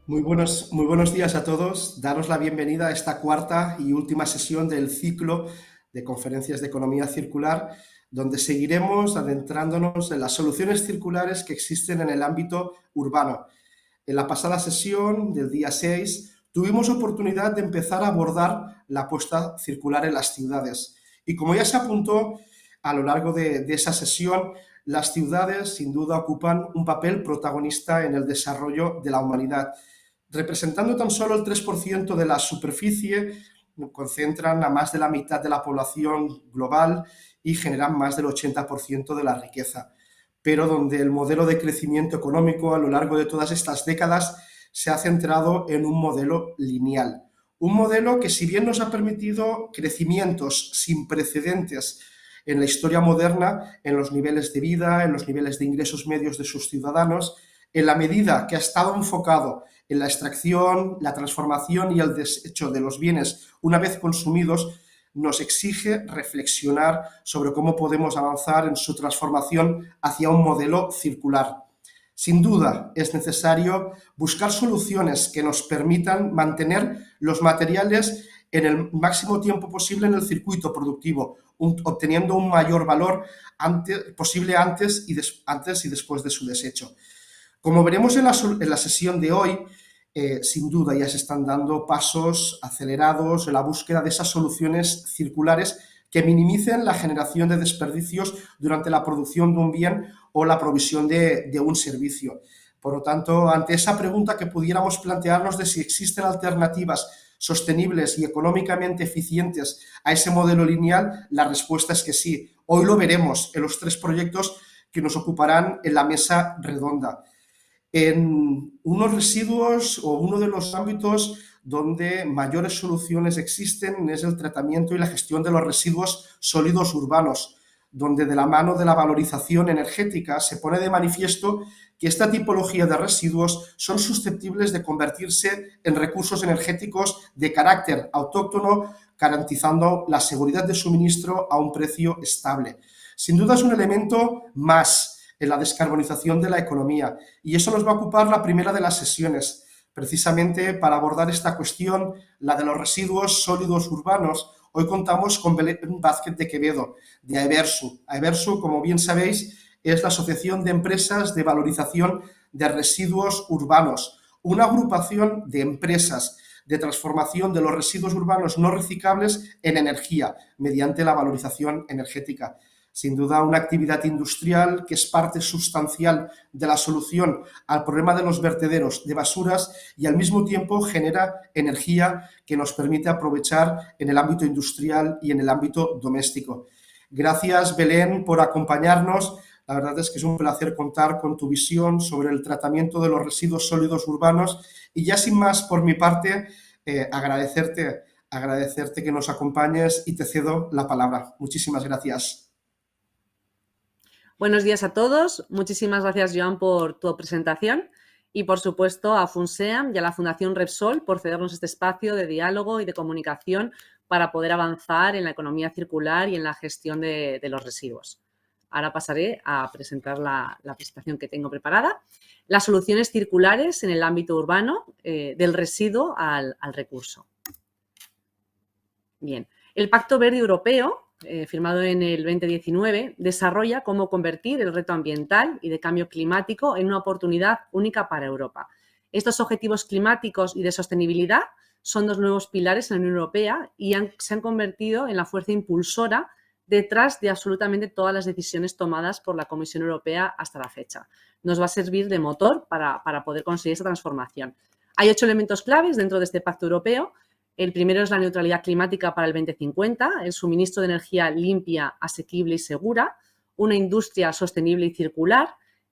Muy buenos días a todos. Daros la bienvenida a esta cuarta y última sesión del ciclo de conferencias de economía circular, donde seguiremos adentrándonos en las soluciones circulares que existen en el ámbito urbano. En la pasada sesión del día 6 tuvimos oportunidad de empezar a abordar la apuesta circular en las ciudades. Y como ya se apuntó a lo largo de esa sesión, las ciudades sin duda ocupan un papel protagonista en el desarrollo de la humanidad. Representando tan solo el 3% de la superficie, concentran a más de la mitad de la población global y generan más del 80% de la riqueza, pero donde el modelo de crecimiento económico a lo largo de todas estas décadas se ha centrado en un modelo lineal. Un modelo que, si bien nos ha permitido crecimientos sin precedentes en la historia moderna, en los niveles de vida, en los niveles de ingresos medios de sus ciudadanos, en la medida que ha estado enfocado en la extracción, la transformación y el desecho de los bienes una vez consumidos, nos exige reflexionar sobre cómo podemos avanzar en su transformación hacia un modelo circular. Sin duda, es necesario buscar soluciones que nos permitan mantener los materiales en el máximo tiempo posible en el circuito productivo, obteniendo un mayor valor posible antes y después de su desecho. Como veremos en la sesión de hoy, sin duda ya se están dando pasos acelerados en la búsqueda de esas soluciones circulares que minimicen la generación de desperdicios durante la producción de un bien o la provisión de un servicio. Por lo tanto, ante esa pregunta que pudiéramos plantearnos de si existen alternativas sostenibles y económicamente eficientes a ese modelo lineal, la respuesta es que sí. Hoy lo veremos en los 3 proyectos que nos ocuparán en la mesa redonda. En unos residuos o uno de los ámbitos donde mayores soluciones existen es el tratamiento y la gestión de los residuos sólidos urbanos, donde de la mano de la valorización energética se pone de manifiesto que esta tipología de residuos son susceptibles de convertirse en recursos energéticos de carácter autóctono, garantizando la seguridad de suministro a un precio estable. Sin duda es un elemento más en la descarbonización de la economía. Y eso nos va a ocupar la primera de las sesiones, precisamente para abordar esta cuestión, la de los residuos sólidos urbanos. Hoy contamos con Belén Vázquez de Quevedo, de AEVERSU. AEVERSU, como bien sabéis, es la Asociación de Empresas de Valorización de Residuos Urbanos, una agrupación de empresas de transformación de los residuos urbanos no reciclables en energía mediante la valorización energética. Sin duda, una actividad industrial que es parte sustancial de la solución al problema de los vertederos de basuras y al mismo tiempo genera energía que nos permite aprovechar en el ámbito industrial y en el ámbito doméstico. Gracias, Belén, por acompañarnos. La verdad es que es un placer contar con tu visión sobre el tratamiento de los residuos sólidos urbanos y ya sin más por mi parte, agradecerte que nos acompañes y te cedo la palabra. Muchísimas gracias. Buenos días a todos. Muchísimas gracias, Joan, por tu presentación y, por supuesto, a FUNSEAM y a la Fundación Repsol por cedernos este espacio de diálogo y de comunicación para poder avanzar en la economía circular y en la gestión de los residuos. Ahora pasaré a presentar la presentación que tengo preparada. Las soluciones circulares en el ámbito urbano, del residuo al recurso. Bien, el Pacto Verde Europeo, firmado en el 2019, desarrolla cómo convertir el reto ambiental y de cambio climático en una oportunidad única para Europa. Estos objetivos climáticos y de sostenibilidad son dos nuevos pilares en la Unión Europea y se han convertido en la fuerza impulsora detrás de absolutamente todas las decisiones tomadas por la Comisión Europea hasta la fecha. Nos va a servir de motor para poder conseguir esa transformación. Hay 8 elementos claves dentro de este Pacto Europeo. El primero es la neutralidad climática para el 2050, el suministro de energía limpia, asequible y segura, una industria sostenible y circular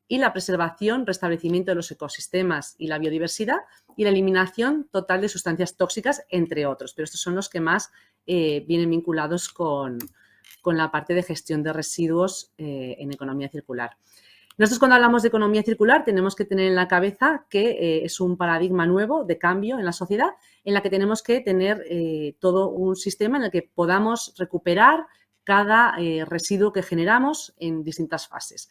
y la preservación, restablecimiento de los ecosistemas y la biodiversidad y la eliminación total de sustancias tóxicas, entre otros. Pero estos son los que más vienen vinculados con la parte de gestión de residuos en economía circular. Nosotros, cuando hablamos de economía circular, tenemos que tener en la cabeza que es un paradigma nuevo de cambio en la sociedad, en la que tenemos que tener todo un sistema en el que podamos recuperar cada residuo que generamos en distintas fases.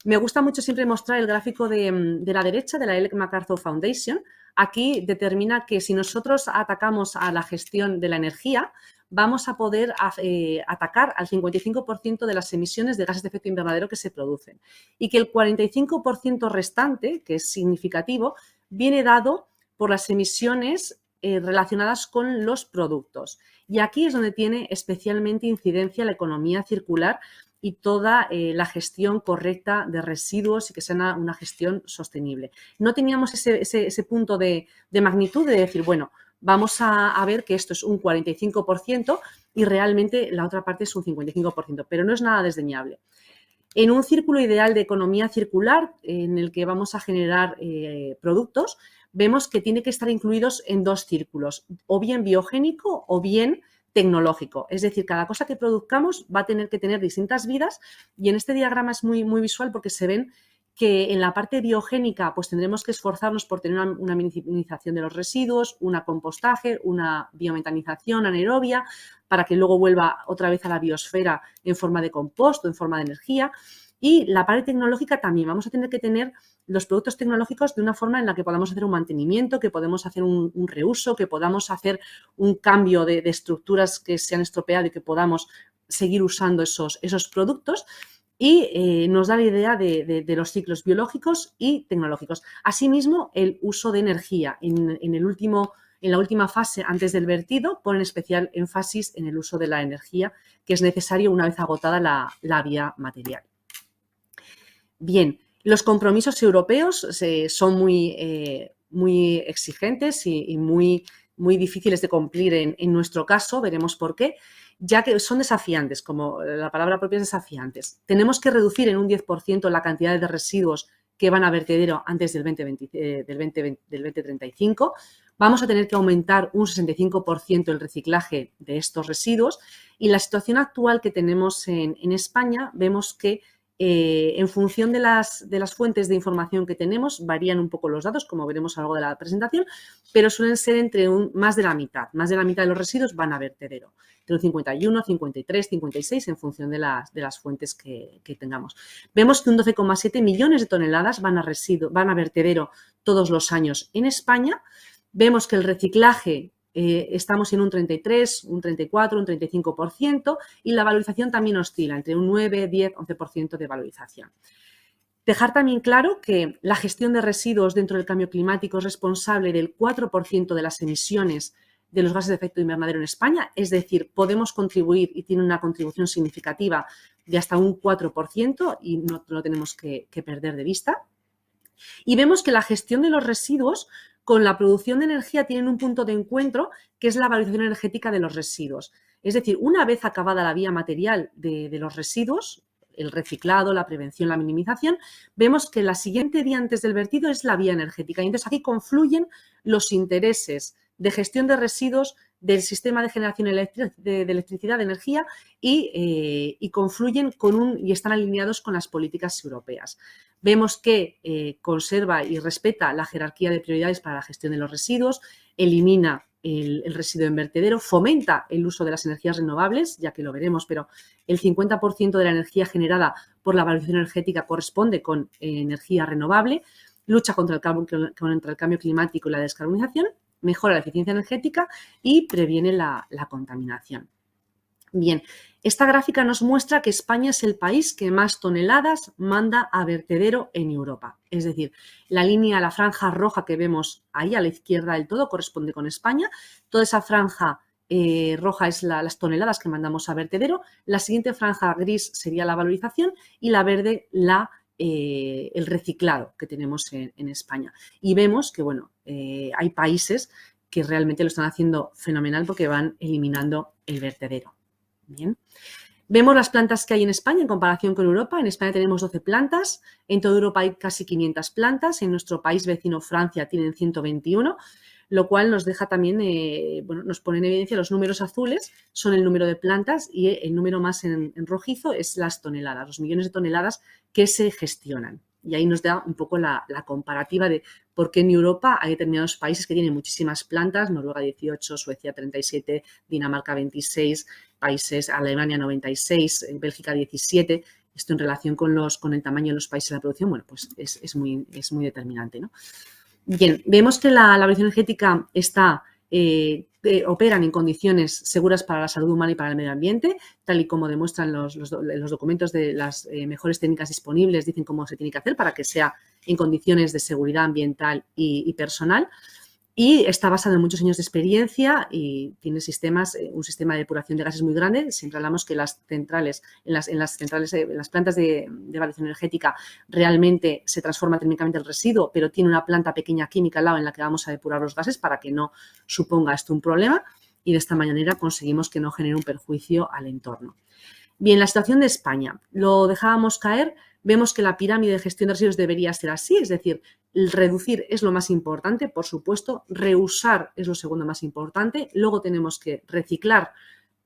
Me gusta mucho siempre mostrar el gráfico de la derecha, de la Ellen MacArthur Foundation. Aquí determina que si nosotros atacamos a la gestión de la energía, vamos a poder atacar al 55% de las emisiones de gases de efecto invernadero que se producen. Y que el 45% restante, que es significativo, viene dado por las emisiones relacionadas con los productos. Y aquí es donde tiene especialmente incidencia la economía circular y toda la gestión correcta de residuos y que sea una gestión sostenible. No teníamos ese punto de magnitud de decir, bueno, vamos a ver que esto es un 45% y realmente la otra parte es un 55%, pero no es nada desdeñable. En un círculo ideal de economía circular en el que vamos a generar productos, vemos que tiene que estar incluidos en dos círculos, o bien biogénico o bien tecnológico. Es decir, cada cosa que produzcamos va a tener que tener distintas vidas y en este diagrama es muy, muy visual porque se ven que en la parte biogénica pues tendremos que esforzarnos por tener una minimización de los residuos, un compostaje, una biometanización anaerobia para que luego vuelva otra vez a la biosfera en forma de compost o en forma de energía. Y la parte tecnológica también. Vamos a tener que tener los productos tecnológicos de una forma en la que podamos hacer un mantenimiento, que podamos hacer un reuso, que podamos hacer un cambio de estructuras que se han estropeado y que podamos seguir usando esos productos. Y nos da la idea de los ciclos biológicos y tecnológicos. Asimismo, el uso de energía. En la última fase, antes del vertido, ponen especial énfasis en el uso de la energía, que es necesario una vez agotada la vía material. Bien, los compromisos europeos son muy exigentes y muy difíciles de cumplir en nuestro caso, veremos por qué, ya que son desafiantes, como la palabra propia es desafiantes. Tenemos que reducir en un 10% la cantidad de residuos que van a vertedero antes del 2035. Vamos a tener que aumentar un 65% el reciclaje de estos residuos y la situación actual que tenemos en España, vemos que en función de las fuentes de información que tenemos, varían un poco los datos, como veremos a lo largo de la presentación, pero suelen ser entre más de la mitad de los residuos van a vertedero, entre un 51, 53, 56, en función de las fuentes que tengamos. Vemos que un 12,7 millones de toneladas van a vertedero todos los años en España. Vemos que el reciclaje estamos en un 33, un 34, un 35% y la valorización también oscila entre un 9, 10, 11% de valorización. Dejar también claro que la gestión de residuos dentro del cambio climático es responsable del 4% de las emisiones de los gases de efecto invernadero en España, es decir, podemos contribuir y tiene una contribución significativa de hasta un 4% y no lo tenemos que perder de vista. Y vemos que la gestión de los residuos con la producción de energía tienen un punto de encuentro que es la valorización energética de los residuos. Es decir, una vez acabada la vía material de los residuos, el reciclado, la prevención, la minimización, vemos que la siguiente vía antes del vertido es la vía energética. Y entonces aquí confluyen los intereses de gestión de residuos del sistema de generación de electricidad, de energía y confluyen y están alineados con las políticas europeas. Vemos que conserva y respeta la jerarquía de prioridades para la gestión de los residuos, elimina el residuo en vertedero, fomenta el uso de las energías renovables, ya que lo veremos, pero el 50% de la energía generada por la valorización energética corresponde con energía renovable, lucha contra el cambio climático y la descarbonización, mejora la eficiencia energética y previene la contaminación. Bien, esta gráfica nos muestra que España es el país que más toneladas manda a vertedero en Europa. Es decir, la franja roja que vemos ahí a la izquierda del todo corresponde con España. Toda esa franja roja es las toneladas que mandamos a vertedero. La siguiente franja gris sería la valorización y la verde el reciclado que tenemos en España. Y vemos que, bueno, hay países que realmente lo están haciendo fenomenal porque van eliminando el vertedero. Bien. Vemos las plantas que hay en España en comparación con Europa. En España tenemos 12 plantas, en toda Europa hay casi 500 plantas, en nuestro país vecino Francia tienen 121, lo cual nos deja también, nos pone en evidencia los números azules, son el número de plantas y el número más en rojizo es las toneladas, los millones de toneladas que se gestionan. Y ahí nos da un poco la comparativa de por qué en Europa hay determinados países que tienen muchísimas plantas, Noruega 18, Suecia 37, Dinamarca 26, países, Alemania 96, Bélgica 17, Esto en relación con el tamaño de los países de la producción, bueno, pues es muy determinante, ¿no? Bien, vemos que la valorización energética operan en condiciones seguras para la salud humana y para el medio ambiente, tal y como demuestran los documentos de las mejores técnicas disponibles, dicen cómo se tiene que hacer para que sea en condiciones de seguridad ambiental y personal. Y está basado en muchos años de experiencia y tiene un sistema de depuración de gases muy grande. Siempre hablamos que las centrales, en las plantas de evaluación energética realmente se transforma térmicamente el residuo, pero tiene una planta pequeña química al lado en la que vamos a depurar los gases para que no suponga esto un problema y de esta manera conseguimos que no genere un perjuicio al entorno. Bien, la situación de España. Lo dejábamos caer. Vemos que la pirámide de gestión de residuos debería ser así, es decir, reducir es lo más importante, por supuesto, reusar es lo segundo más importante, luego tenemos que reciclar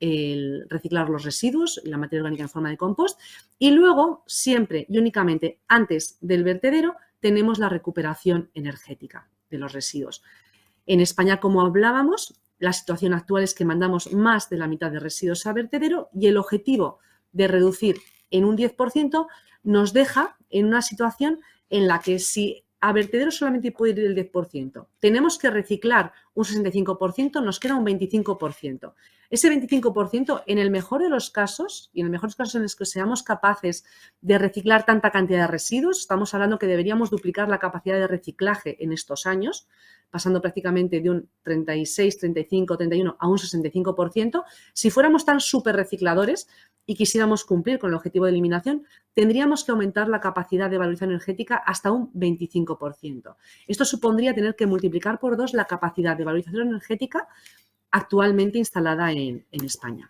los residuos, la materia orgánica en forma de compost, y luego, siempre y únicamente antes del vertedero, tenemos la recuperación energética de los residuos. En España, como hablábamos, la situación actual es que mandamos más de la mitad de residuos a vertedero y el objetivo de reducir en un 10% nos deja en una situación en la que si a vertedero solamente puede ir el 10%, tenemos que reciclar un 65%, nos queda un 25%. Ese 25%, en el mejor de los casos, y en los mejores casos en los que seamos capaces de reciclar tanta cantidad de residuos, estamos hablando que deberíamos duplicar la capacidad de reciclaje en estos años, pasando prácticamente de un 36, 35, 31 a un 65%. Si fuéramos tan súper recicladores y quisiéramos cumplir con el objetivo de eliminación, tendríamos que aumentar la capacidad de valorización energética hasta un 25%. Esto supondría tener que multiplicar por 2 la capacidad de valorización energética actualmente instalada en España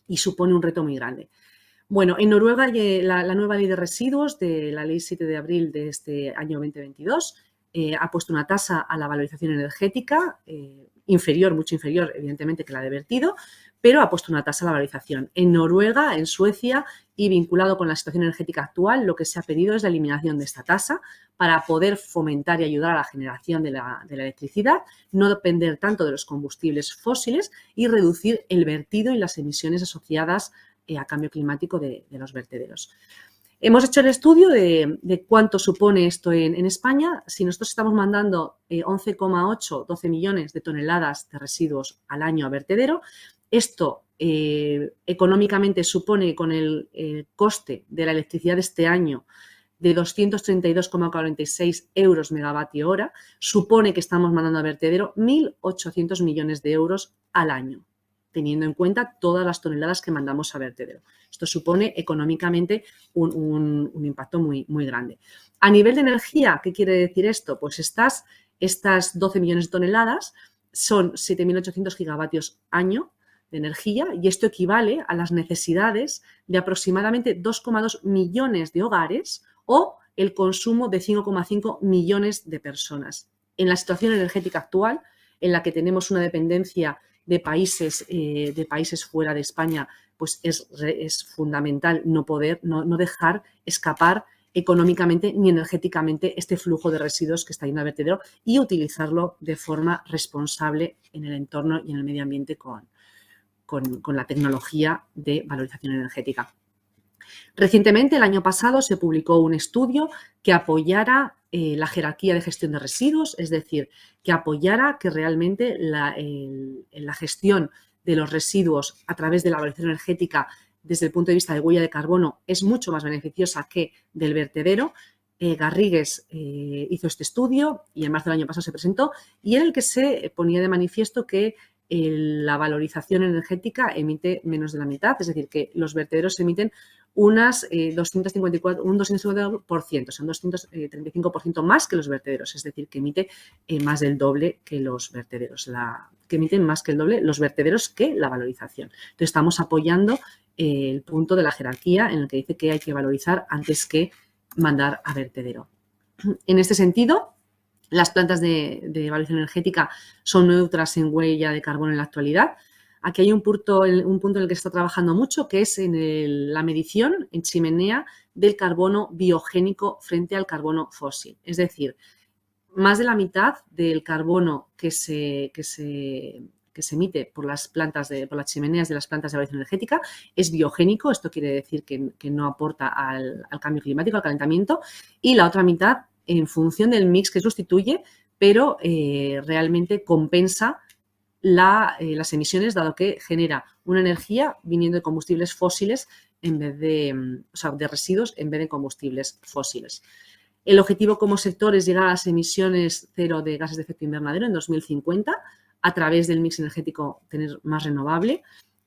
y supone un reto muy grande. Bueno, en Noruega la nueva ley de residuos de la ley 7 de abril de este año 2022 ha puesto una tasa a la valorización energética inferior, mucho inferior, evidentemente, que la de vertido, pero ha puesto una tasa a la valorización. En Noruega, en Suecia y vinculado con la situación energética actual, lo que se ha pedido es la eliminación de esta tasa para poder fomentar y ayudar a la generación de la electricidad, no depender tanto de los combustibles fósiles y reducir el vertido y las emisiones asociadas a cambio climático de los vertederos. Hemos hecho el estudio de cuánto supone esto en España. Si nosotros estamos mandando 11,8, 12 millones de toneladas de residuos al año a vertedero, esto económicamente supone con el coste de la electricidad de este año de 232,46 euros megavatio hora, supone que estamos mandando a vertedero 1.800 millones de euros al año, teniendo en cuenta todas las toneladas que mandamos a vertedero. Esto supone económicamente un impacto muy, muy grande. A nivel de energía, ¿qué quiere decir esto? Pues estas 12 millones de toneladas son 7.800 gigavatios año de energía y esto equivale a las necesidades de aproximadamente 2,2 millones de hogares o el consumo de 5,5 millones de personas. En la situación energética actual, en la que tenemos una dependencia de países fuera de España, pues es fundamental no dejar escapar económicamente ni energéticamente este flujo de residuos que está yendo a vertedero y utilizarlo de forma responsable en el entorno y en el medio ambiente con la tecnología de valorización energética. Recientemente, el año pasado, se publicó un estudio que apoyara la jerarquía de gestión de residuos, es decir, que apoyara que realmente la gestión de los residuos a través de la valorización energética desde el punto de vista de huella de carbono es mucho más beneficiosa que del vertedero. Garrigues hizo este estudio y en marzo del año pasado se presentó y en el que se ponía de manifiesto que la valorización energética emite menos de la mitad, es decir, que los vertederos emiten un 254%, o sea, un 235% más que los vertederos, es decir, que emite más del doble que los vertederos, que emiten más que el doble los vertederos que la valorización. Entonces, estamos apoyando el punto de la jerarquía en el que dice que hay que valorizar antes que mandar a vertedero. En este sentido, las plantas de valorización energética son neutras en huella de carbono en la actualidad. Aquí hay un punto en el que se está trabajando mucho, que es en la medición en chimenea del carbono biogénico frente al carbono fósil. Es decir, más de la mitad del carbono que se que se emite por las chimeneas de las plantas de valoración energética es biogénico, esto quiere decir que no aporta al cambio climático, al calentamiento, y la otra mitad en función del mix que sustituye, pero realmente compensa las emisiones, dado que genera una energía viniendo de combustibles fósiles en vez de, de residuos en vez de combustibles fósiles. El objetivo como sector es llegar a las emisiones cero de gases de efecto invernadero en 2050 a través del mix energético tener más renovable,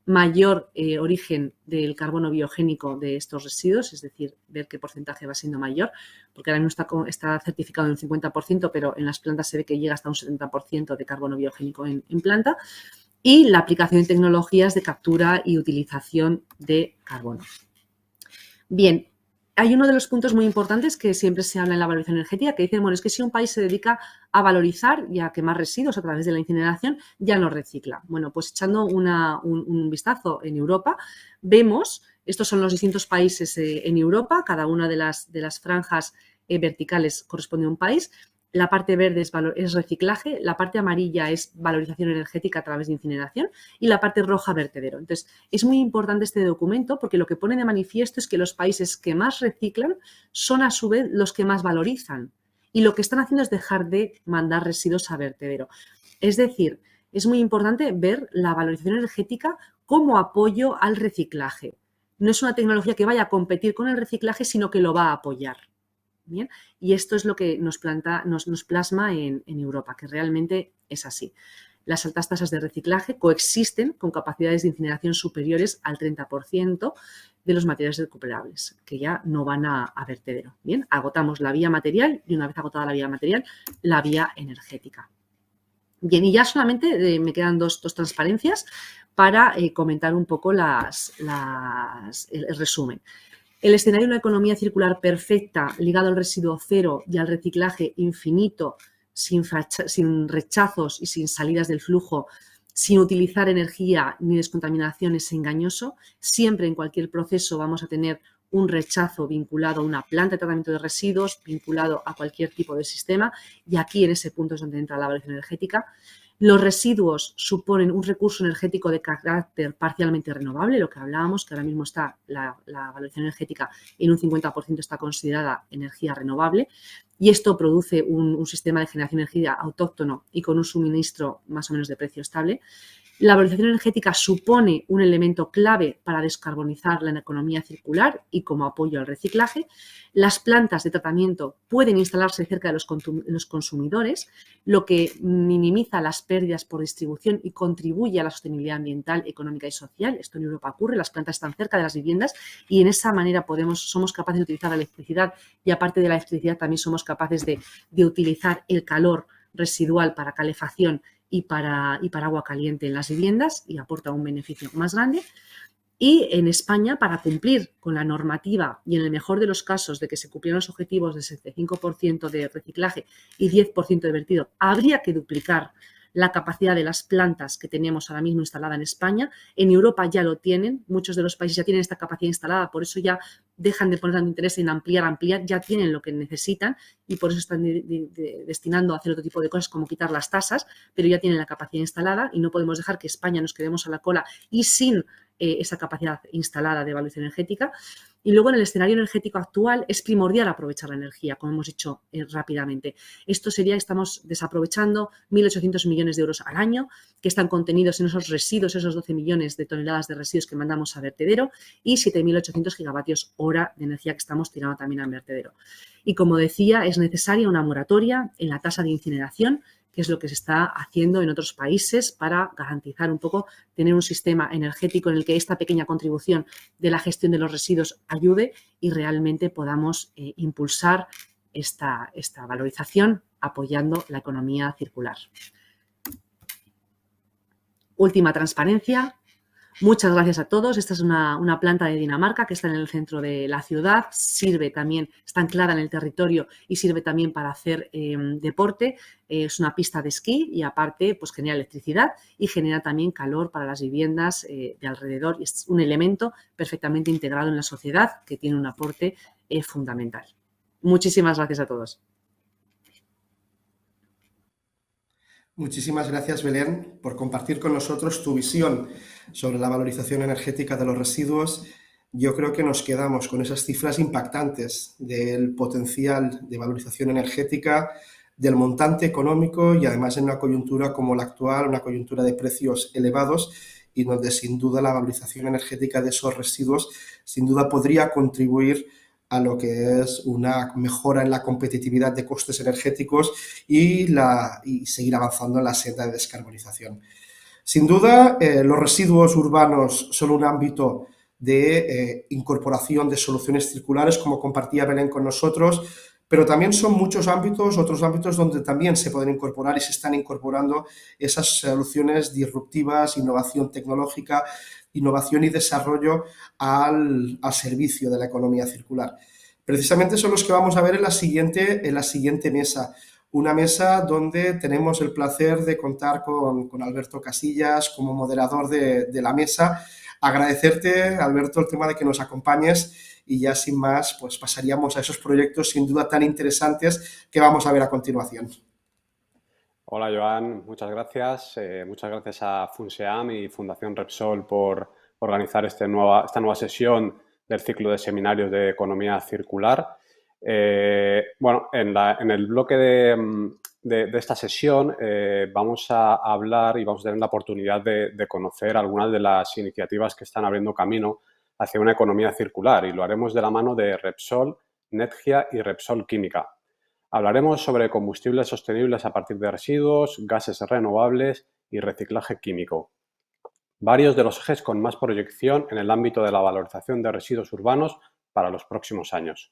mayor origen del carbono biogénico de estos residuos, es decir, ver qué porcentaje va siendo mayor, porque ahora mismo está certificado en un 50%, pero en las plantas se ve que llega hasta un 70% de carbono biogénico en planta, y la aplicación de tecnologías de captura y utilización de carbono. Bien, hay uno de los puntos muy importantes que siempre se habla en la valoración energética, que dicen, bueno, es que si un país se dedica a valorizar y a quemar residuos a través de la incineración, ya no recicla. Bueno, pues echando un vistazo en Europa, vemos, estos son los distintos países en Europa, cada una de las franjas verticales corresponde a un país. La parte verde es reciclaje, la parte amarilla es valorización energética a través de incineración y la parte roja vertedero. Entonces, es muy importante este documento porque lo que pone de manifiesto es que los países que más reciclan son a su vez los que más valorizan y lo que están haciendo es dejar de mandar residuos a vertedero. Es decir, es muy importante ver la valorización energética como apoyo al reciclaje. No es una tecnología que vaya a competir con el reciclaje, sino que lo va a apoyar. Bien, y esto es lo que nos plasma en Europa, que realmente es así. Las altas tasas de reciclaje coexisten con capacidades de incineración superiores al 30% de los materiales recuperables, que ya no van a vertedero. Bien, agotamos la vía material y una vez agotada la vía material, la vía energética. Bien, y ya solamente me quedan dos transparencias para comentar un poco el resumen. El escenario de una economía circular perfecta, ligado al residuo cero y al reciclaje infinito, sin rechazos y sin salidas del flujo, sin utilizar energía ni descontaminación, es engañoso. Siempre en cualquier proceso vamos a tener un rechazo vinculado a una planta de tratamiento de residuos, vinculado a cualquier tipo de sistema, y aquí en ese punto es donde entra la valoración energética. Los residuos suponen un recurso energético de carácter parcialmente renovable, lo que hablábamos, que ahora mismo está la valoración energética en un 50% está considerada energía renovable, y esto produce un sistema de generación de energía autóctono y con un suministro más o menos de precio estable. La valorización energética supone un elemento clave para descarbonizar la economía circular y como apoyo al reciclaje. Las plantas de tratamiento pueden instalarse cerca de los consumidores, lo que minimiza las pérdidas por distribución y contribuye a la sostenibilidad ambiental, económica y social. Esto en Europa ocurre, las plantas están cerca de las viviendas y en esa manera somos capaces de utilizar la electricidad y aparte de la electricidad también somos capaces de utilizar el calor residual para calefacción y para agua caliente en las viviendas y aporta un beneficio más grande. Y en España, para cumplir con la normativa y en el mejor de los casos de que se cumplieran los objetivos de 75% de reciclaje y 10% de vertido, habría que duplicar la capacidad de las plantas que tenemos ahora mismo instalada en España. En Europa ya lo tienen, muchos de los países ya tienen esta capacidad instalada, por eso ya dejan de poner tanto interés en ampliar, ya tienen lo que necesitan y por eso están destinando a hacer otro tipo de cosas como quitar las tasas, pero ya tienen la capacidad instalada y no podemos dejar que España nos quedemos a la cola y sin esa capacidad instalada de evaluación energética. Y luego en el escenario energético actual es primordial aprovechar la energía, como hemos dicho rápidamente. Esto sería que estamos desaprovechando 1.800 millones de euros al año que están contenidos en esos residuos, esos 12 millones de toneladas de residuos que mandamos a vertedero y 7.800 gigavatios hora de energía que estamos tirando también al vertedero. Y como decía, es necesaria una moratoria en la tasa de incineración, que es lo que se está haciendo en otros países para garantizar un poco tener un sistema energético en el que esta pequeña contribución de la gestión de los residuos ayude y realmente podamos impulsar esta valorización apoyando la economía circular. Última transparencia. Muchas gracias a todos. Esta es una planta de Dinamarca que está en el centro de la ciudad. Sirve también, está anclada en el territorio y sirve también para hacer deporte. Es una pista de esquí y aparte pues genera electricidad y genera también calor para las viviendas de alrededor. Y es un elemento perfectamente integrado en la sociedad que tiene un aporte fundamental. Muchísimas gracias a todos. Muchísimas gracias, Belén, por compartir con nosotros tu visión sobre la valorización energética de los residuos. Yo creo que nos quedamos con esas cifras impactantes del potencial de valorización energética, del montante económico y además en una coyuntura como la actual, una coyuntura de precios elevados y donde sin duda la valorización energética de esos residuos sin duda podría contribuir a lo que es una mejora en la competitividad de costes energéticos y seguir avanzando en la senda de descarbonización. Sin duda, los residuos urbanos son un ámbito de incorporación de soluciones circulares, como compartía Belén con nosotros, pero también son muchos ámbitos, otros ámbitos donde también se pueden incorporar y se están incorporando esas soluciones disruptivas, innovación tecnológica, innovación y desarrollo al servicio de la economía circular. Precisamente son los que vamos a ver en la siguiente mesa. Una mesa donde tenemos el placer de contar con Alberto Casillas como moderador de la mesa. Agradecerte, Alberto, el tema de que nos acompañes y ya sin más, pues pasaríamos a esos proyectos sin duda tan interesantes que vamos a ver a continuación. Hola, Joan, muchas gracias. Muchas gracias a FUNSEAM y Fundación Repsol por organizar esta nueva sesión del ciclo de seminarios de economía circular. Bueno, en el bloque de esta sesión vamos a hablar y vamos a tener la oportunidad de conocer algunas de las iniciativas que están abriendo camino hacia una economía circular y lo haremos de la mano de Repsol, Netgia y Repsol Química. Hablaremos sobre combustibles sostenibles a partir de residuos, gases renovables y reciclaje químico. Varios de los ejes con más proyección en el ámbito de la valorización de residuos urbanos para los próximos años.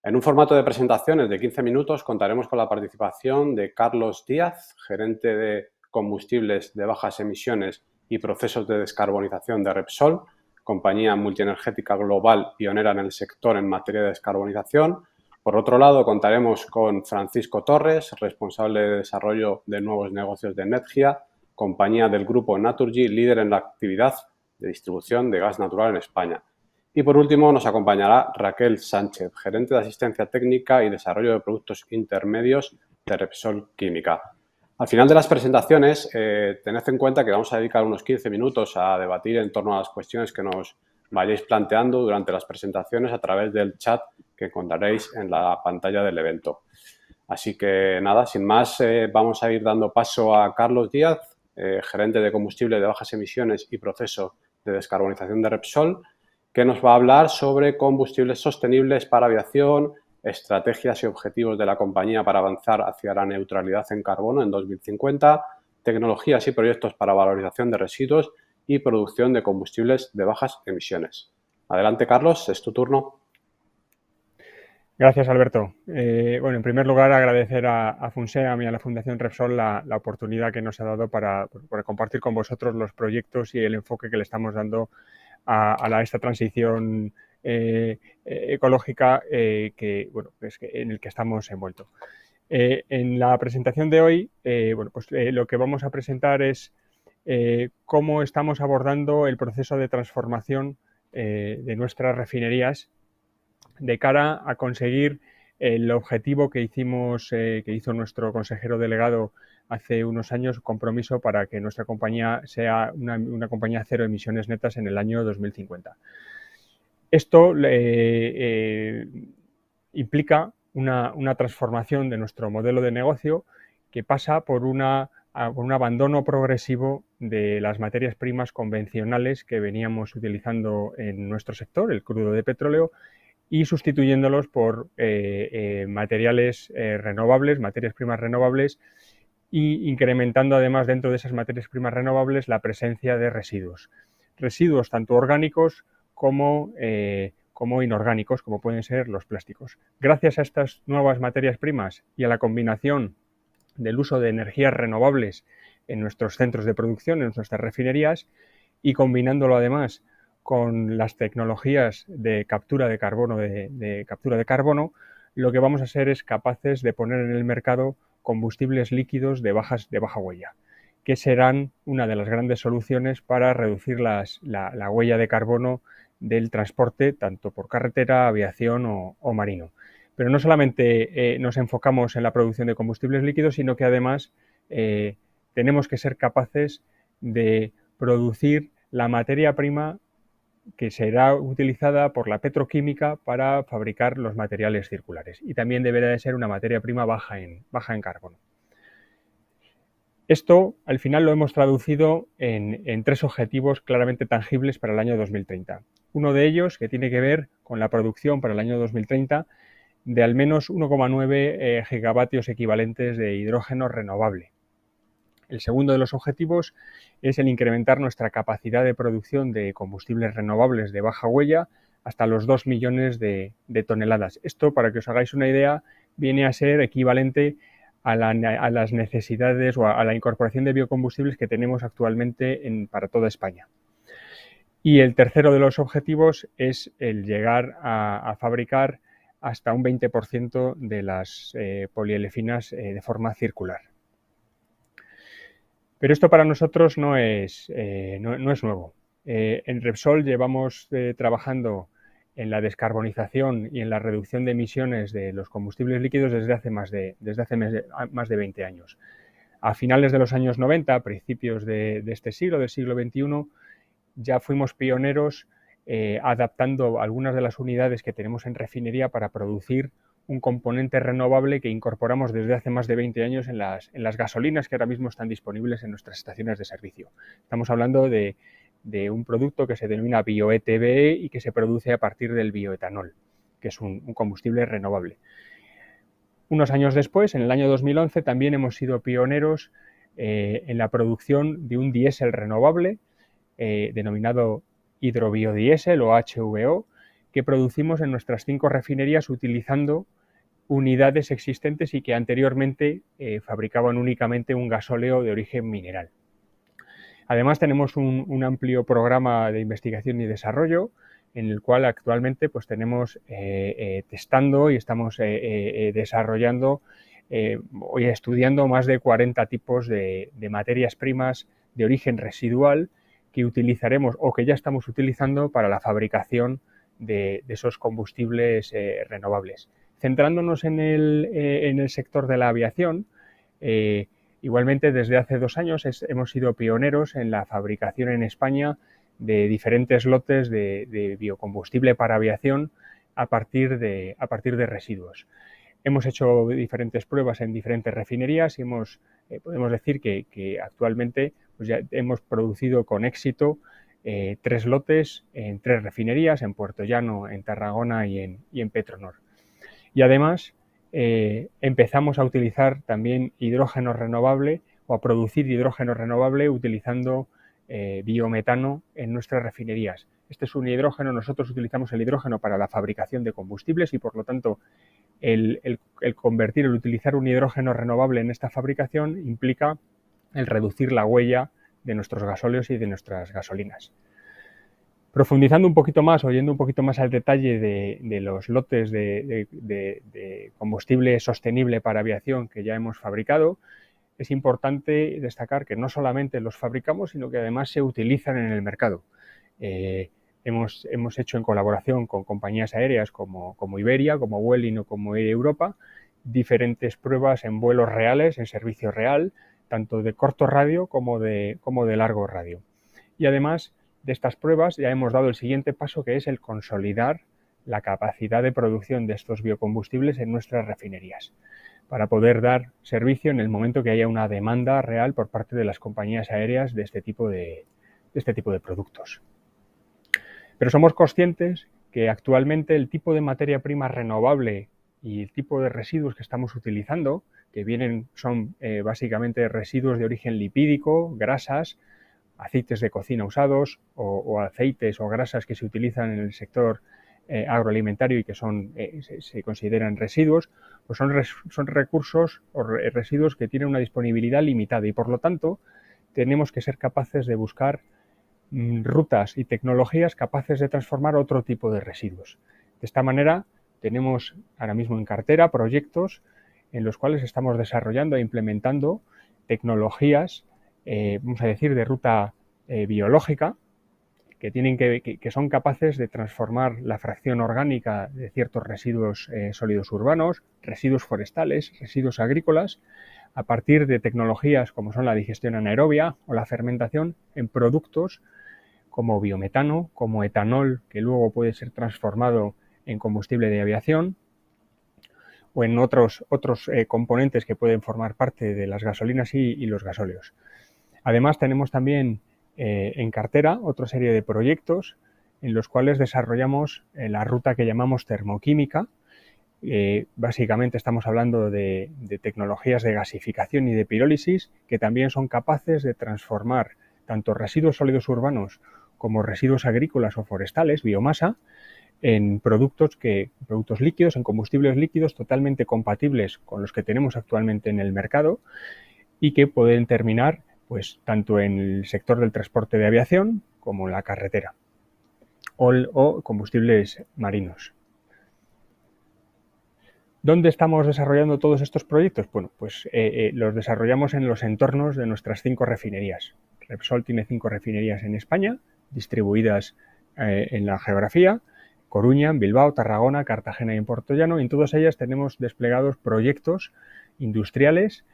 En un formato de presentaciones de 15 minutos contaremos con la participación de Carlos Díaz, gerente de combustibles de bajas emisiones y procesos de descarbonización de Repsol, compañía multienergética global pionera en el sector en materia de descarbonización. Por otro lado, contaremos con Francisco Torres, responsable de desarrollo de nuevos negocios de Netgia, compañía del grupo Naturgy, líder en la actividad de distribución de gas natural en España. Y por último, nos acompañará Raquel Sánchez, gerente de asistencia técnica y desarrollo de productos intermedios de Repsol Química. Al final de las presentaciones, tened en cuenta que vamos a dedicar unos 15 minutos a debatir en torno a las cuestiones que nos vayáis planteando durante las presentaciones a través del chat que encontraréis en la pantalla del evento. Así que nada, sin más, vamos a ir dando paso a Carlos Díaz, gerente de combustible de bajas emisiones y proceso de descarbonización de Repsol, que nos va a hablar sobre combustibles sostenibles para aviación, estrategias y objetivos de la compañía para avanzar hacia la neutralidad en carbono en 2050, tecnologías y proyectos para valorización de residuos y producción de combustibles de bajas emisiones. Adelante, Carlos, es tu turno. Gracias, Alberto. Bueno, en primer lugar, agradecer a FUNSEAM y a la Fundación Repsol la oportunidad que nos ha dado para compartir con vosotros los proyectos y el enfoque que le estamos dando a esta transición ecológica en el que estamos envueltos. En la presentación de hoy, lo que vamos a presentar es cómo estamos abordando el proceso de transformación de nuestras refinerías de cara a conseguir el objetivo que hizo nuestro consejero delegado hace unos años, compromiso para que nuestra compañía sea una compañía cero emisiones netas en el año 2050. Esto implica una transformación de nuestro modelo de negocio que pasa por un abandono progresivo de las materias primas convencionales que veníamos utilizando en nuestro sector, el crudo de petróleo, y sustituyéndolos por materiales renovables, materias primas renovables, y incrementando además dentro de esas materias primas renovables la presencia de residuos. Residuos tanto orgánicos como inorgánicos, como pueden ser los plásticos. Gracias a estas nuevas materias primas y a la combinación del uso de energías renovables en nuestros centros de producción, en nuestras refinerías, y combinándolo además con las tecnologías de captura de carbono, lo que vamos a ser es capaces de poner en el mercado combustibles líquidos de baja huella, que serán una de las grandes soluciones para reducir la huella de carbono del transporte, tanto por carretera, aviación o marino. Pero no solamente nos enfocamos en la producción de combustibles líquidos, sino que además tenemos que ser capaces de producir la materia prima que será utilizada por la petroquímica para fabricar los materiales circulares, y también deberá de ser una materia prima baja en carbono. Esto al final lo hemos traducido en 3 objetivos claramente tangibles para el año 2030. Uno de ellos, que tiene que ver con la producción para el año 2030 de al menos 1,9 gigavatios equivalentes de hidrógeno renovable. El segundo de los objetivos es el incrementar nuestra capacidad de producción de combustibles renovables de baja huella hasta los 2 millones de toneladas. Esto, para que os hagáis una idea, viene a ser equivalente a las necesidades o a la incorporación de biocombustibles que tenemos actualmente para toda España. Y el tercero de los objetivos es el llegar a fabricar hasta un 20% de las polielefinas de forma circular. Pero esto para nosotros no es nuevo. En Repsol llevamos trabajando en la descarbonización y en la reducción de emisiones de los combustibles líquidos desde hace más de 20 años. A finales de los años 90, a principios de este siglo, del siglo XXI, ya fuimos pioneros adaptando algunas de las unidades que tenemos en refinería para producir un componente renovable que incorporamos desde hace más de 20 años en las gasolinas que ahora mismo están disponibles en nuestras estaciones de servicio. Estamos hablando de un producto que se denomina bioETB y que se produce a partir del bioetanol, que es un combustible renovable. Unos años después, en el año 2011, también hemos sido pioneros en la producción de un diésel renovable denominado hidrobiodiesel o HVO, que producimos en nuestras 5 refinerías utilizando unidades existentes y que anteriormente fabricaban únicamente un gasóleo de origen mineral. Además, tenemos un amplio programa de investigación y desarrollo en el cual actualmente pues, tenemos testando y estamos desarrollando y estudiando más de 40 tipos de materias primas de origen residual que utilizaremos o que ya estamos utilizando para la fabricación de esos combustibles renovables. Centrándonos en el sector de la aviación, igualmente desde hace 2 años hemos sido pioneros en la fabricación en España de diferentes lotes de biocombustible para aviación a partir de residuos. Hemos hecho diferentes pruebas en diferentes refinerías y podemos decir que actualmente pues ya hemos producido con éxito 3 lotes en 3 refinerías, en Puerto Llano, en Tarragona y en Petronor. Y además empezamos a utilizar también hidrógeno renovable o a producir hidrógeno renovable utilizando biometano en nuestras refinerías. Este es un hidrógeno, nosotros utilizamos el hidrógeno para la fabricación de combustibles y por lo tanto el utilizar un hidrógeno renovable en esta fabricación implica el reducir la huella de nuestros gasóleos y de nuestras gasolinas. Profundizando un poquito más, oyendo un poquito más al detalle de los lotes de combustible sostenible para aviación que ya hemos fabricado, es importante destacar que no solamente los fabricamos, sino que además se utilizan en el mercado. Hemos hecho en colaboración con compañías aéreas como Iberia, como Vueling o como Air Europa, diferentes pruebas en vuelos reales, en servicio real, tanto de corto radio como de largo radio. Y además de estas pruebas ya hemos dado el siguiente paso, que es el consolidar la capacidad de producción de estos biocombustibles en nuestras refinerías, para poder dar servicio en el momento que haya una demanda real por parte de las compañías aéreas de este tipo de productos. Pero somos conscientes que actualmente el tipo de materia prima renovable y el tipo de residuos que estamos utilizando, que son básicamente residuos de origen lipídico, grasas, aceites de cocina usados o aceites o grasas que se utilizan en el sector agroalimentario y que se consideran residuos, pues son recursos o residuos que tienen una disponibilidad limitada y por lo tanto tenemos que ser capaces de buscar rutas y tecnologías capaces de transformar otro tipo de residuos. De esta manera tenemos ahora mismo en cartera proyectos en los cuales estamos desarrollando e implementando tecnologías, vamos a decir, de ruta biológica, que son capaces de transformar la fracción orgánica de ciertos residuos sólidos urbanos, residuos forestales, residuos agrícolas, a partir de tecnologías como son la digestión anaerobia o la fermentación en productos como biometano, como etanol, que luego puede ser transformado en combustible de aviación, o en otros componentes que pueden formar parte de las gasolinas y los gasóleos. Además, tenemos también en cartera otra serie de proyectos en los cuales desarrollamos la ruta que llamamos termoquímica. Básicamente estamos hablando de tecnologías de gasificación y de pirólisis que también son capaces de transformar tanto residuos sólidos urbanos como residuos agrícolas o forestales, biomasa, en productos líquidos, en combustibles líquidos totalmente compatibles con los que tenemos actualmente en el mercado y que pueden terminar pues tanto en el sector del transporte de aviación como en la carretera o combustibles marinos. ¿Dónde estamos desarrollando todos estos proyectos? Bueno, pues los desarrollamos en los entornos de nuestras 5 refinerías. Repsol tiene 5 refinerías en España, distribuidas en la geografía: Coruña, Bilbao, Tarragona, Cartagena y en Puertollano. Y en todas ellas tenemos desplegados proyectos industriales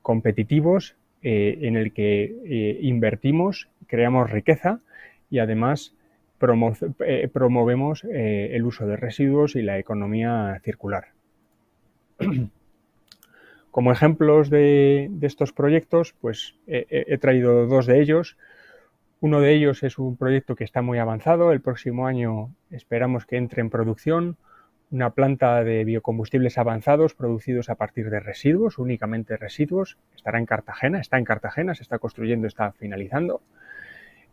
competitivos en el que invertimos, creamos riqueza y además promovemos el uso de residuos y la economía circular. Como ejemplos de estos proyectos, pues he traído 2 de ellos. Uno de ellos es un proyecto que está muy avanzado. El próximo año esperamos que entre en producción una planta de biocombustibles avanzados producidos a partir de residuos, únicamente residuos. Está en Cartagena, se está construyendo, está finalizando.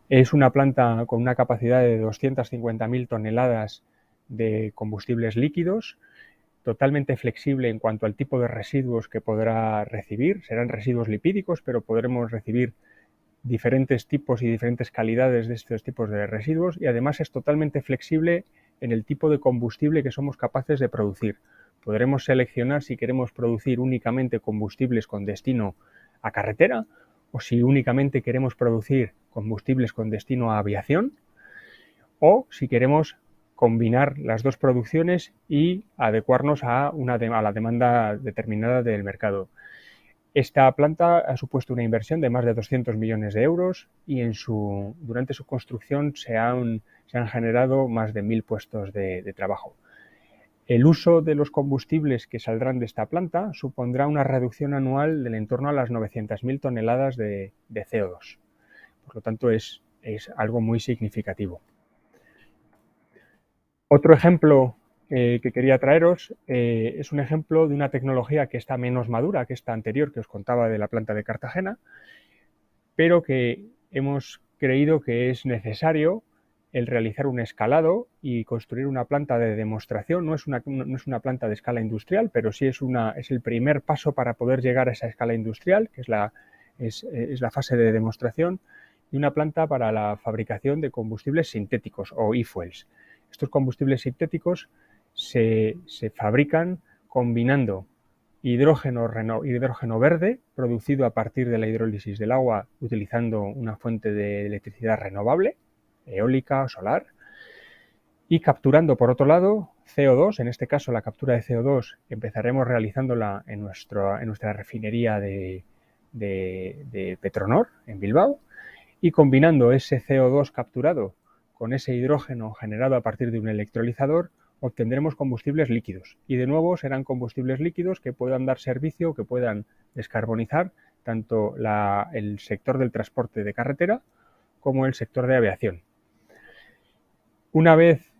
Es una planta con una capacidad de 250.000 toneladas de combustibles líquidos, totalmente flexible en cuanto al tipo de residuos que podrá recibir. Serán residuos lipídicos, pero podremos recibir diferentes tipos y diferentes calidades de estos tipos de residuos, y además es totalmente flexible en el tipo de combustible que somos capaces de producir. Podremos seleccionar si queremos producir únicamente combustibles con destino a carretera o si únicamente queremos producir combustibles con destino a aviación, o si queremos combinar las 2 producciones y adecuarnos a la demanda determinada del mercado. Esta planta ha supuesto una inversión de más de 200 millones de euros y durante su construcción se han generado más de 1.000 puestos de trabajo. El uso de los combustibles que saldrán de esta planta supondrá una reducción anual del entorno a las 900.000 toneladas de CO2. Por lo tanto, es algo muy significativo. Otro ejemplo que quería traeros es un ejemplo de una tecnología que está menos madura que esta anterior que os contaba de la planta de Cartagena, pero que hemos creído que es necesario el realizar un escalado y construir una planta de demostración. No es una planta de escala industrial, pero sí es el primer paso para poder llegar a esa escala industrial, que es la fase de demostración, y una planta para la fabricación de combustibles sintéticos o e-fuels. Estos combustibles sintéticos se fabrican combinando hidrógeno verde producido a partir de la hidrólisis del agua utilizando una fuente de electricidad renovable, eólica o solar, y capturando por otro lado CO2. En este caso la captura de CO2 empezaremos realizándola en nuestra refinería de Petronor en Bilbao, y combinando ese CO2 capturado con ese hidrógeno generado a partir de un electrolizador obtendremos combustibles líquidos, y de nuevo serán combustibles líquidos que puedan dar servicio, que puedan descarbonizar tanto el sector del transporte de carretera como el sector de aviación. Una vez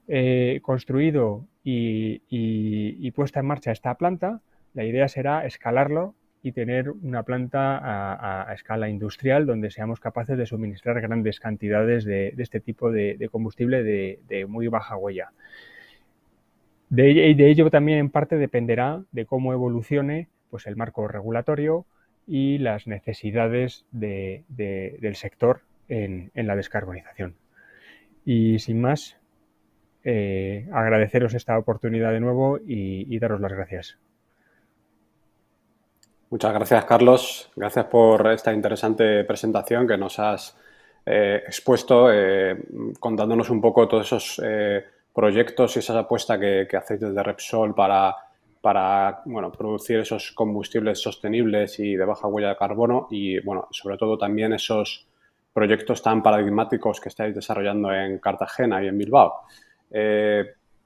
construido y puesta en marcha esta planta, la idea será escalarlo y tener una planta a escala industrial donde seamos capaces de suministrar grandes cantidades de este tipo de combustible de muy baja huella. De ello también en parte dependerá de cómo evolucione pues, el marco regulatorio y las necesidades del sector en la descarbonización. Y sin más, agradeceros esta oportunidad de nuevo y daros las gracias. Muchas gracias, Carlos. Gracias por esta interesante presentación que nos has expuesto, contándonos un poco todos esos proyectos y esa apuesta que hacéis desde Repsol para para bueno, producir esos combustibles sostenibles y de baja huella de carbono y, bueno, sobre todo también esos proyectos tan paradigmáticos que estáis desarrollando en Cartagena y en Bilbao.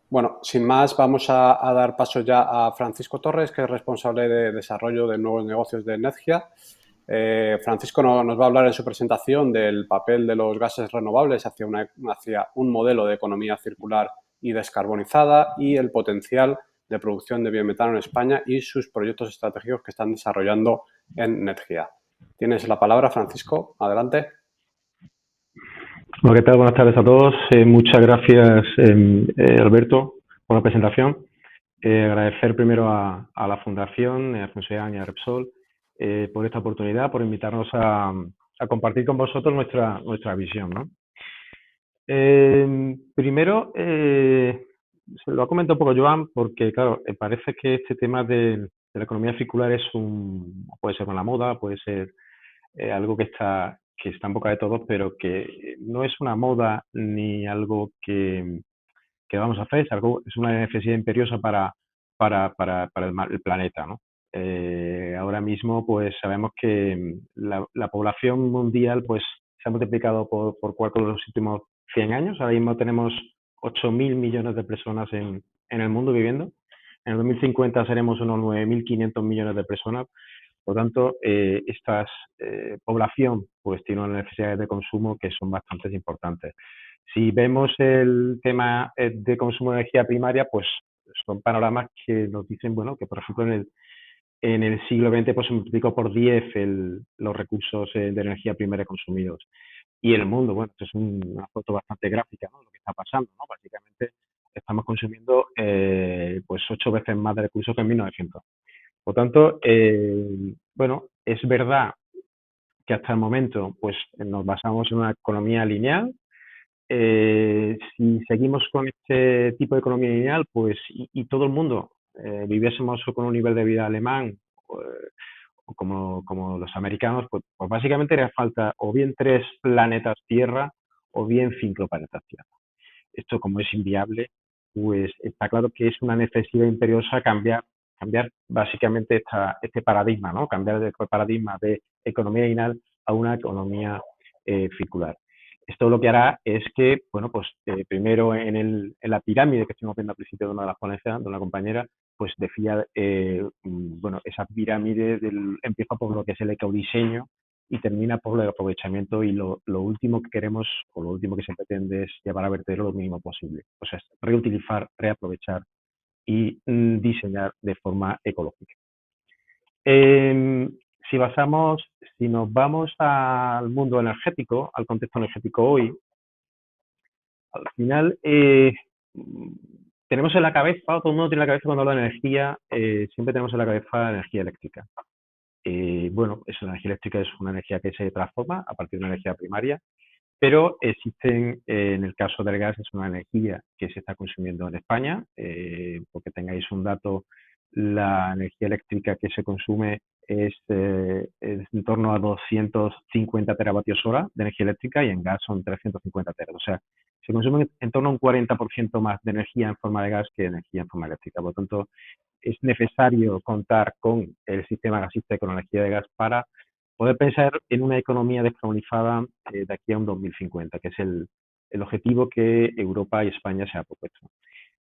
Bueno, sin más, vamos a dar paso ya a Francisco Torres, que es responsable de desarrollo de nuevos negocios de Nedgia. Francisco nos va a hablar en su presentación del papel de los gases renovables hacia un modelo de economía circular y descarbonizada y el potencial de producción de biometano en España y sus proyectos estratégicos que están desarrollando en Nedgia. Tienes la palabra, Francisco. Adelante. Hola, ¿qué tal? Buenas tardes a todos. Muchas gracias, Alberto, por la presentación. Agradecer primero a la Fundación, a FUNSEAM y a Repsol por esta oportunidad, por invitarnos a compartir con vosotros nuestra visión, ¿no? Primero, se lo ha comentado un poco Joan, porque claro, parece que este tema de la economía circular puede ser una moda, puede ser algo que está en boca de todos, pero que no es una moda ni algo que vamos a hacer, es una necesidad imperiosa para el planeta, ¿no? Ahora mismo, pues sabemos que la población mundial pues se ha multiplicado por 4 en los últimos 100 años. Ahora mismo tenemos 8.000 millones de personas en el mundo viviendo. En el 2050 seremos unos 9.500 millones de personas. Por lo tanto, esta población pues tiene unas necesidades de consumo que son bastante importantes. Si vemos el tema de consumo de energía primaria, pues son panoramas que nos dicen, bueno, que por ejemplo en el siglo XX pues se multiplicó por 10 los recursos de energía primaria consumidos. Y el mundo, bueno, esto es una foto bastante gráfica, ¿no? Lo que está pasando, ¿no? Básicamente estamos consumiendo pues 8 veces más de recursos que en 1900. Por tanto, bueno, es verdad que hasta el momento pues nos basamos en una economía lineal. Si seguimos con este tipo de economía lineal, pues y todo el mundo viviésemos con un nivel de vida alemán o como los americanos, pues básicamente haría falta o bien 3 planetas Tierra o bien 5 planetas Tierra. Esto, como es inviable, pues está claro que es una necesidad imperiosa cambiar básicamente este paradigma, ¿no? Cambiar de paradigma de economía lineal a una economía circular. Esto lo que hará es que, bueno, pues primero en la pirámide que estuvimos viendo al principio de una de las ponencias de una compañera, pues decía, bueno, esa pirámide empieza por lo que es el ecodiseño y termina por el aprovechamiento, y lo último que queremos o lo último que se pretende es llevar a vertedero lo mínimo posible. O sea, es reutilizar, reaprovechar y diseñar de forma ecológica. Si nos vamos al mundo energético, al contexto energético hoy, al final tenemos en la cabeza, todo el mundo tiene en la cabeza cuando habla de energía, siempre tenemos en la cabeza la energía eléctrica. Bueno, la energía eléctrica es una energía que se transforma a partir de una energía primaria, pero existen, en el caso del gas, es una energía que se está consumiendo en España. Porque tengáis un dato, la energía eléctrica que se consume es en torno a 250 teravatios hora de energía eléctrica, y en gas son 350 teras. O sea, se consume en torno a un 40% más de energía en forma de gas que energía en forma eléctrica. Por lo tanto, es necesario contar con el sistema gasista y con la energía de gas para poder pensar en una economía descarbonizada de aquí a un 2050, que es el objetivo que Europa y España se ha propuesto.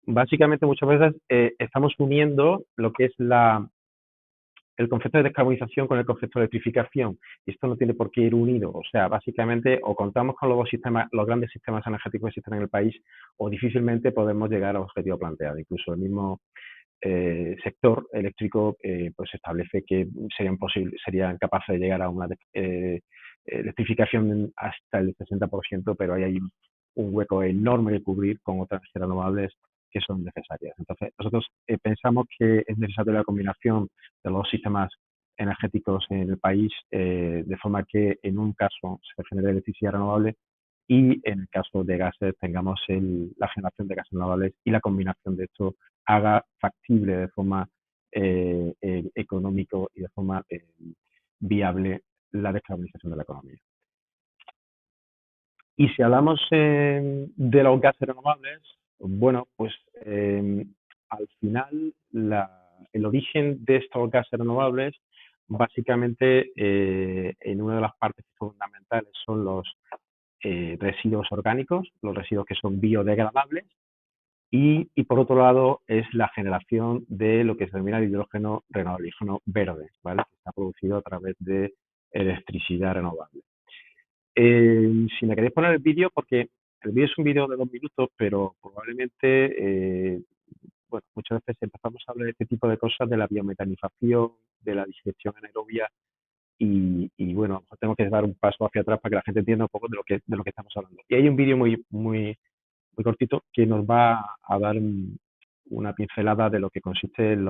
Básicamente, muchas veces estamos uniendo lo que es el concepto de descarbonización con el concepto de electrificación, y esto no tiene por qué ir unido. O sea, básicamente, o contamos con los grandes sistemas energéticos que existen en el país, o difícilmente podemos llegar al objetivo planteado. Incluso el mismo sector eléctrico pues establece que serían capaces de llegar a una electrificación hasta el 60%, pero ahí hay un hueco enorme que cubrir con otras renovables que son necesarias. Entonces, nosotros pensamos que es necesaria la combinación de los sistemas energéticos en el país, de forma que en un caso se genere electricidad renovable y en el caso de gases tengamos la generación de gases renovables, y la combinación de esto haga factible de forma económico y de forma viable la descarbonización de la economía. Y si hablamos de los gases renovables, bueno, pues al final origen de estos gases renovables, básicamente, en una de las partes fundamentales son los residuos orgánicos, los residuos que son biodegradables, y por otro lado es la generación de lo que se denomina el hidrógeno renovable, hidrógeno verde, ¿vale? Que está producido a través de electricidad renovable. Si me queréis poner el vídeo, porque el vídeo es un vídeo de 2 minutos, pero probablemente, bueno, muchas veces empezamos a hablar de este tipo de cosas, de la biometanización, de la digestión anaerobia, y bueno, a lo mejor tengo que dar un paso hacia atrás para que la gente entienda un poco de lo que estamos hablando. Y hay un vídeo muy cortito que nos va a dar una pincelada de lo que consiste en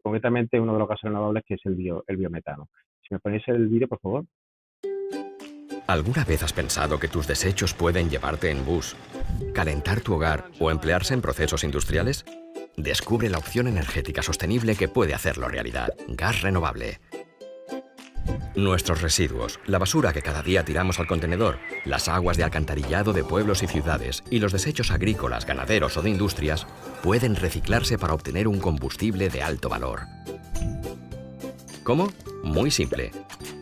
concretamente uno de los gases renovables, que es el biometano. Si me ponéis el vídeo, por favor. ¿Alguna vez has pensado que tus desechos pueden llevarte en bus, calentar tu hogar o emplearse en procesos industriales? Descubre la opción energética sostenible que puede hacerlo realidad. Gas renovable. Nuestros residuos, la basura que cada día tiramos al contenedor, las aguas de alcantarillado de pueblos y ciudades y los desechos agrícolas, ganaderos o de industrias pueden reciclarse para obtener un combustible de alto valor. ¿Cómo? Muy simple.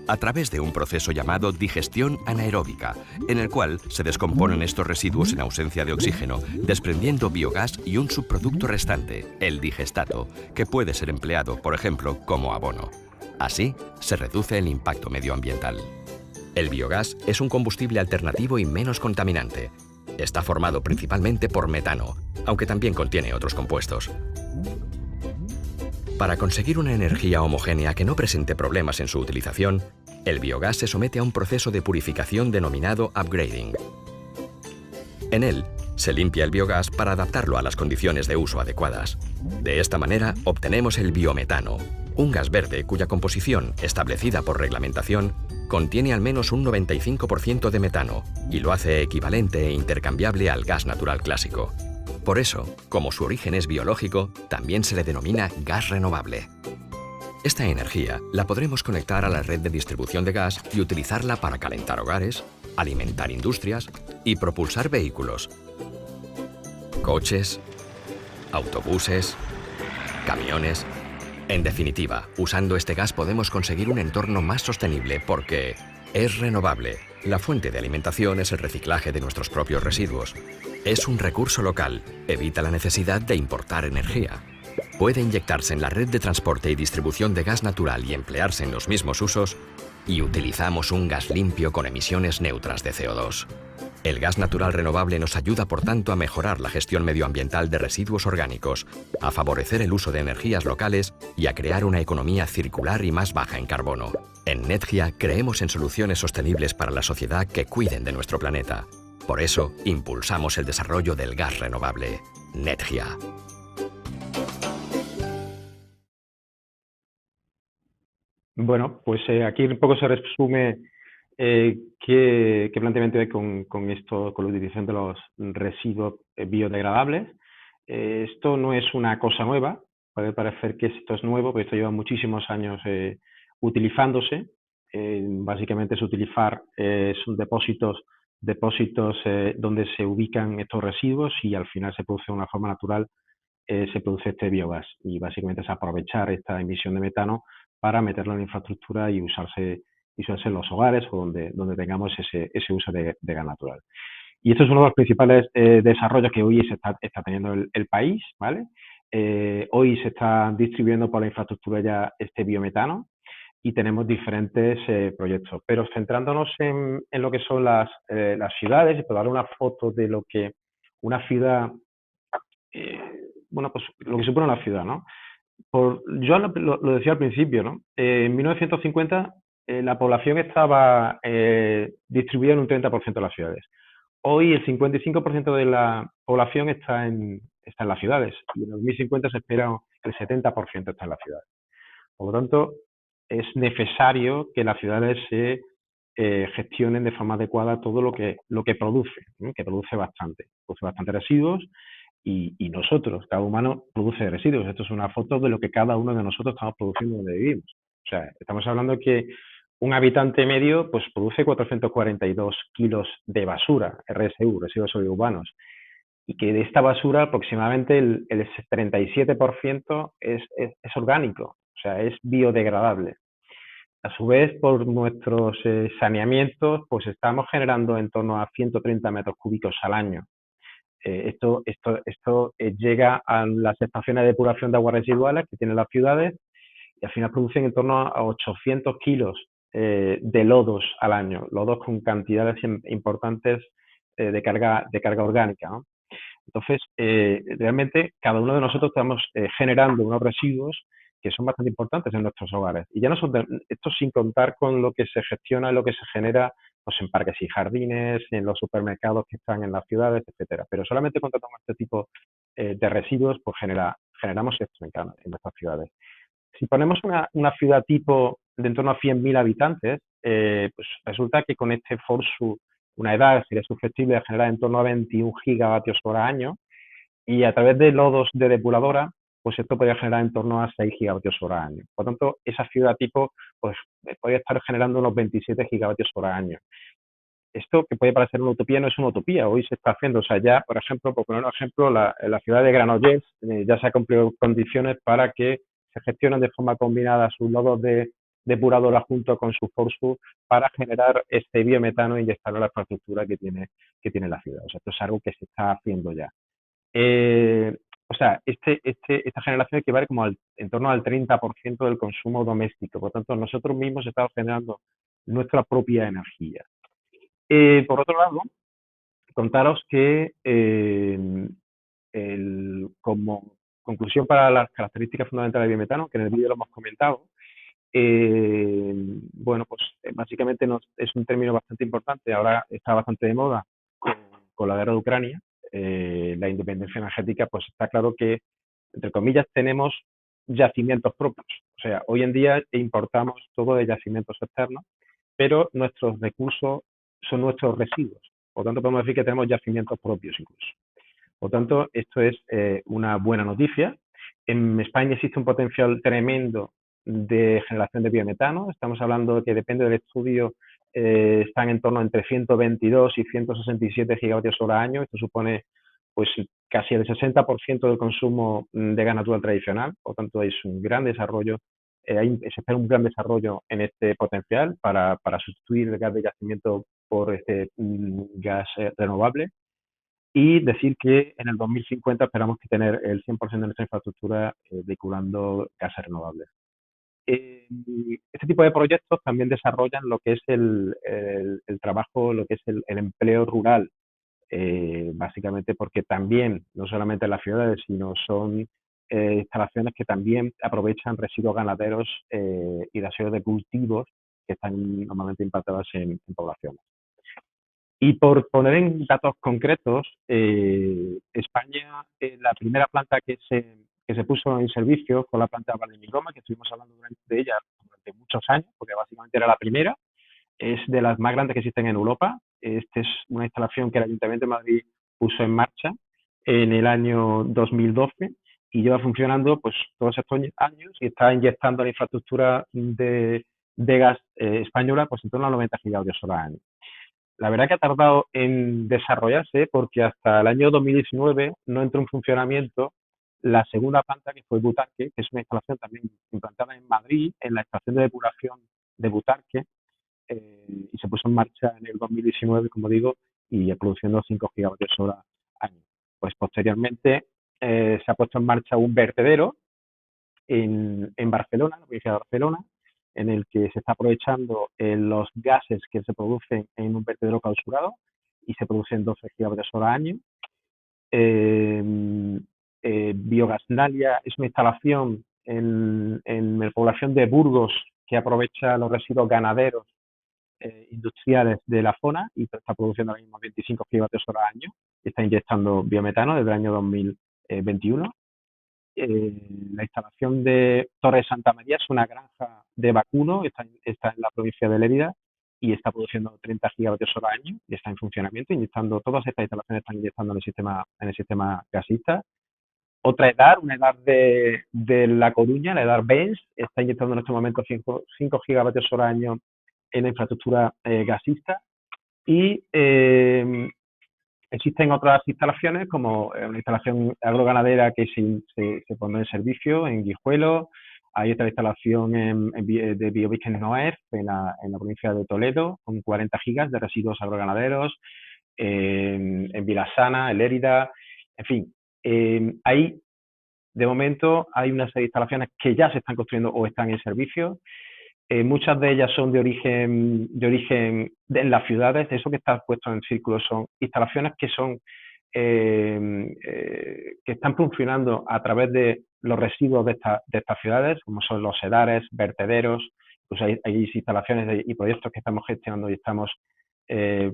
A través de un proceso llamado digestión anaeróbica, en el cual se descomponen estos residuos en ausencia de oxígeno, desprendiendo biogás y un subproducto restante, el digestato, que puede ser empleado, por ejemplo, como abono. Así, se reduce el impacto medioambiental. El biogás es un combustible alternativo y menos contaminante. Está formado principalmente por metano, aunque también contiene otros compuestos. Para conseguir una energía homogénea que no presente problemas en su utilización, el biogás se somete a un proceso de purificación denominado upgrading. En él, se limpia el biogás para adaptarlo a las condiciones de uso adecuadas. De esta manera, obtenemos el biometano, un gas verde cuya composición, establecida por reglamentación, contiene al menos un 95% de metano y lo hace equivalente e intercambiable al gas natural clásico. Por eso, como su origen es biológico, también se le denomina gas renovable. Esta energía la podremos conectar a la red de distribución de gas y utilizarla para calentar hogares, alimentar industrias y propulsar vehículos, coches, autobuses, camiones. En definitiva, usando este gas podemos conseguir un entorno más sostenible porque es renovable. La fuente de alimentación es el reciclaje de nuestros propios residuos. Es un recurso local, evita la necesidad de importar energía. Puede inyectarse en la red de transporte y distribución de gas natural y emplearse en los mismos usos, y utilizamos un gas limpio con emisiones neutras de CO2. El gas natural renovable nos ayuda, por tanto, a mejorar la gestión medioambiental de residuos orgánicos, a favorecer el uso de energías locales y a crear una economía circular y más baja en carbono. En Netgia creemos en soluciones sostenibles para la sociedad que cuiden de nuestro planeta. Por eso, impulsamos el desarrollo del gas renovable. Netgia. Bueno, pues aquí un poco se resume qué planteamiento hay con esto, con la utilización de los residuos biodegradables. Esto no es una cosa nueva, puede parecer que esto es nuevo, pero esto lleva muchísimos años utilizándose. Básicamente son depósitos donde se ubican estos residuos y al final se produce de una forma natural, se produce este biogás, y básicamente es aprovechar esta emisión de metano para meterlo en la infraestructura y usarse en los hogares o donde tengamos ese uso de gas natural. Y esto es uno de los principales desarrollos que hoy se está teniendo el país, ¿vale? Hoy se está distribuyendo por la infraestructura ya este biometano y tenemos diferentes proyectos. Pero centrándonos en lo que son las ciudades, y para dar una foto de lo que una ciudad, bueno, pues lo que supone una ciudad, ¿no? Yo lo decía al principio, ¿no? En 1950 la población estaba distribuida en un 30% de las ciudades. Hoy el 55% de la población está en las ciudades, y en 2050 se espera que el 70% está en las ciudades. Por lo tanto, es necesario que las ciudades se gestionen de forma adecuada todo lo que produce, ¿no? Que produce bastante residuos. Y nosotros, cada humano produce residuos. Esto es una foto de lo que cada uno de nosotros estamos produciendo donde vivimos. O sea, estamos hablando que un habitante medio pues produce 442 kilos de basura, RSU, residuos sólidos urbanos. y que de esta basura aproximadamente el 37% es orgánico, o sea, es biodegradable. A su vez, por nuestros saneamientos, pues estamos generando en torno a 130 metros cúbicos al año. Esto llega a las estaciones de depuración de aguas residuales que tienen las ciudades y al final producen en torno a 800 kilos de lodos al año, lodos con cantidades importantes de carga orgánica, ¿no? Entonces, realmente cada uno de nosotros estamos generando unos residuos que son bastante importantes en nuestros hogares. Y ya no son esto sin contar con lo que se gestiona y lo que se genera pues, en parques y jardines, en los supermercados que están en las ciudades, etcétera. Pero solamente contando con este tipo de residuos, pues generamos esto en nuestras ciudades. Si ponemos una ciudad tipo de en torno a 100.000 habitantes, pues resulta que con este FORSU una edad sería susceptible de generar en torno a 21 gigavatios hora año y a través de lodos de depuradora, pues esto podría generar en torno a 6 gigavatios hora año. Por lo tanto, esa ciudad tipo pues podría estar generando unos 27 gigavatios hora año. Esto que puede parecer una utopía no es una utopía, hoy se está haciendo, o sea, ya, por ejemplo, por poner un ejemplo, la ciudad de Granollers ya se ha cumplido condiciones para que se gestionen de forma combinada sus lodos de depuradora junto con su FORSU para generar este biometano e inyectarlo en la infraestructura que tiene la ciudad. O sea, esto es algo que se está haciendo ya. O sea, esta generación equivale como en torno al 30% del consumo doméstico. Por lo tanto, nosotros mismos estamos generando nuestra propia energía. Por otro lado, contaros que como conclusión para las características fundamentales del biometano, que en el vídeo lo hemos comentado, bueno, pues básicamente es un término bastante importante, ahora está bastante de moda con la guerra de Ucrania, la independencia energética, pues está claro que, entre comillas, tenemos yacimientos propios. O sea, hoy en día importamos todo de yacimientos externos, pero nuestros recursos son nuestros residuos. Por lo tanto, podemos decir que tenemos yacimientos propios incluso. Por lo tanto, esto es una buena noticia. En España existe un potencial tremendo de generación de biometano. Estamos hablando de que depende del estudio, están en torno entre 122 y 167 gigavatios hora año. Esto supone pues casi el 60% del consumo de gas natural tradicional. Por lo tanto, es un gran desarrollo. Se espera un gran desarrollo en este potencial para sustituir el gas de yacimiento por este gas renovable. Y decir que en el 2050 esperamos que tener el 100% de nuestra infraestructura vehiculando gases renovables. Este tipo de proyectos también desarrollan lo que es el trabajo, lo que es el empleo rural, básicamente porque también, no solamente en las ciudades, sino son instalaciones que también aprovechan residuos ganaderos y residuos de cultivos que están normalmente impactadas en poblaciones. Y por poner en datos concretos, España, la primera planta que se puso en servicio fue la planta de Valdemirgoma, que estuvimos hablando de ella durante muchos años, porque básicamente era la primera. Es de las más grandes que existen en Europa. Esta es una instalación que el Ayuntamiento de Madrid puso en marcha en el año 2012 y lleva funcionando pues todos estos años y está inyectando la infraestructura de gas española pues en torno a 90 gigavatios hora año. La verdad que ha tardado en desarrollarse porque hasta el año 2019 no entró en funcionamiento la segunda planta, que fue Butarque, que es una instalación también implantada en Madrid, en la estación de depuración de Butarque, y se puso en marcha en el 2019, como digo, y produciendo 5 gigavatios hora año. Pues posteriormente se ha puesto en marcha un vertedero en Barcelona, en la provincia de Barcelona, en el que se está aprovechando los gases que se producen en un vertedero clausurado y se producen 12 gigavatios hora año. Biogasnalia es una instalación en la población de Burgos que aprovecha los residuos ganaderos industriales de la zona y está produciendo ahora mismo 25 gigavatios hora año y está inyectando biometano desde el año 2021. La instalación de Torre de Santa María es una granja de vacuno, está en la provincia de Lérida y está produciendo 30 gigavatios hora año y está en funcionamiento, inyectando, todas estas instalaciones están inyectando en el sistema gasista. Otra EDAR, una EDAR de La Coruña, la EDAR Benz, está inyectando en este momento 5 gigavatios hora año en la infraestructura gasista. Y Existen otras instalaciones, como una instalación agroganadera que se pone en servicio en Guijuelo. Hay otra instalación de Biobusiness Noef en la provincia de Toledo, con 40 gigas de residuos agroganaderos, en Vilasana, en Lérida, en fin. De momento hay una serie de instalaciones que ya se están construyendo o están en servicio. Muchas de ellas son de origen en las ciudades. Eso que está puesto en círculo son instalaciones que son que están funcionando a través de los residuos de estas ciudades, como son los sedares, vertederos. Pues hay instalaciones y proyectos que estamos gestionando y estamos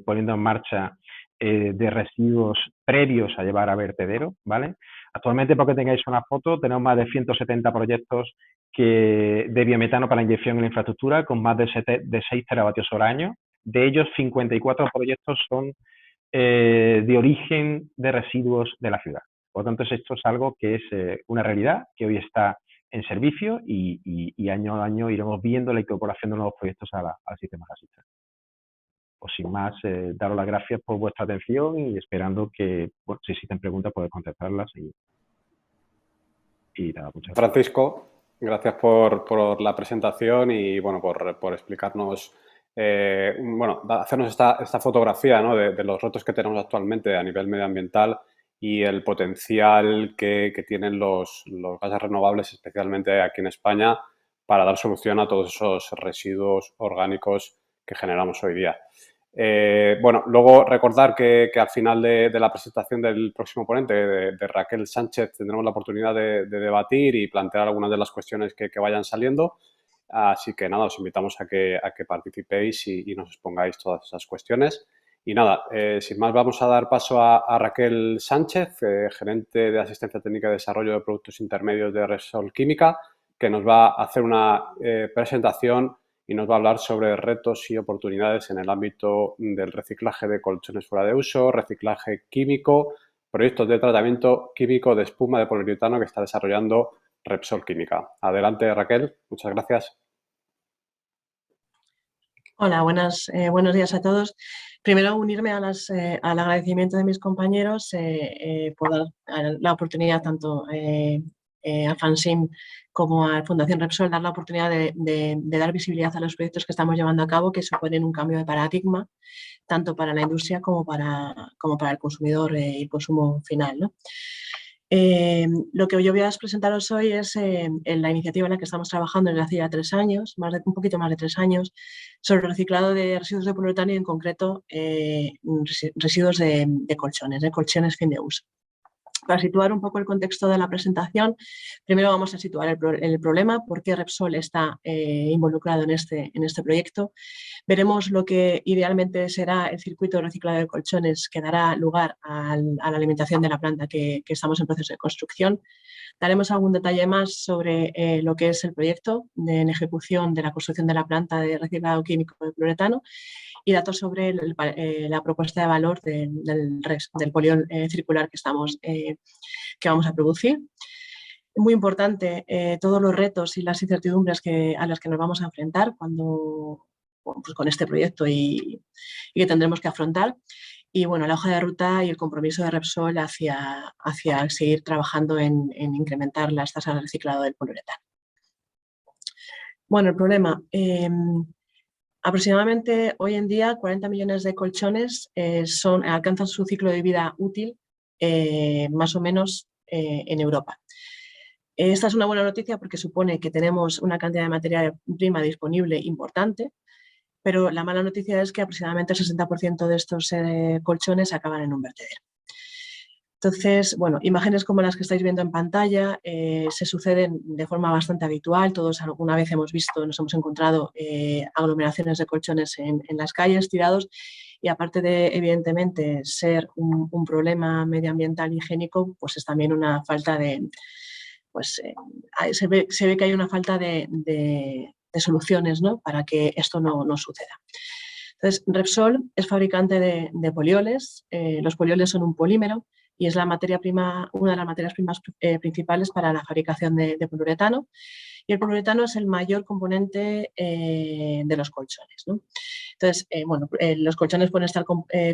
poniendo en marcha de residuos previos a llevar a vertedero, ¿vale? Actualmente, para que tengáis una foto, tenemos más de 170 proyectos de biometano para inyección en la infraestructura, con más de 6 teravatios hora año. De ellos, 54 proyectos son de origen de residuos de la ciudad. Por lo tanto, esto es algo que es una realidad, que hoy está en servicio y año a año iremos viendo la incorporación de nuevos proyectos al sistema gasista. Pues sin más, daros las gracias por vuestra atención y esperando que, bueno, si existen preguntas, poder contestarlas y nada, muchas gracias. Francisco, gracias por la presentación y, bueno, por explicarnos, bueno, hacernos esta fotografía, ¿no?, de los retos que tenemos actualmente a nivel medioambiental y el potencial que tienen los gases renovables, especialmente aquí en España, para dar solución a todos esos residuos orgánicos que generamos hoy día. Bueno, luego recordar que al final de la presentación del próximo ponente, de Raquel Sánchez, tendremos la oportunidad de debatir y plantear algunas de las cuestiones que vayan saliendo. Así que nada, os invitamos a que participéis y nos expongáis todas esas cuestiones. Y nada, sin más, vamos a dar paso a Raquel Sánchez, gerente de Asistencia Técnica y Desarrollo de Productos Intermedios de Repsol Química, que nos va a hacer una presentación y nos va a hablar sobre retos y oportunidades en el ámbito del reciclaje de colchones fuera de uso, reciclaje químico, proyectos de tratamiento químico de espuma de poliuretano que está desarrollando Repsol Química. Adelante, Raquel. Muchas gracias. Hola, buenos días a todos. Primero, unirme al agradecimiento de mis compañeros por dar la oportunidad tanto a FANSIM como a Fundación Repsol, dar la oportunidad de dar visibilidad a los proyectos que estamos llevando a cabo, que suponen un cambio de paradigma, tanto para la industria como para el consumidor y el consumo final, ¿no? Lo que yo voy a presentaros hoy es la iniciativa en la que estamos trabajando desde hace ya 3 años, un poquito más de 3 años, sobre el reciclado de residuos de poliuretano y en concreto residuos de colchones fin de uso. Para situar un poco el contexto de la presentación, primero vamos a situar el problema, por qué Repsol está involucrado en este proyecto. Veremos lo que idealmente será el circuito de reciclado de colchones que dará lugar a la alimentación de la planta que estamos en proceso de construcción. Daremos algún detalle más sobre lo que es el proyecto en ejecución de la construcción de la planta de reciclado químico de poliuretano y datos sobre la propuesta de valor del poliol circular que vamos a producir. Muy importante, todos los retos y las incertidumbres a las que nos vamos a enfrentar pues con este proyecto y que tendremos que afrontar. Y bueno, la hoja de ruta y el compromiso de Repsol hacia seguir trabajando en incrementar las tasas de reciclado del poliuretano. Bueno, el problema. Aproximadamente hoy en día 40 millones de colchones alcanzan su ciclo de vida útil más o menos en Europa. Esta es una buena noticia porque supone que tenemos una cantidad de materia prima disponible importante, pero la mala noticia es que aproximadamente el 60% de estos colchones acaban en un vertedero. Entonces, bueno, imágenes como las que estáis viendo en pantalla se suceden de forma bastante habitual. Todos alguna vez nos hemos encontrado aglomeraciones de colchones en las calles tirados y aparte de, evidentemente, ser un problema medioambiental higiénico, pues es también una falta de... Pues se ve que hay una falta de soluciones, ¿no?, para que esto no suceda. Entonces, Repsol es fabricante de polioles. Los polioles son un polímero y es la materia prima, una de las materias primas principales para la fabricación de poliuretano. Y el poliuretano es el mayor componente de los colchones, ¿no? Entonces, los colchones pueden estar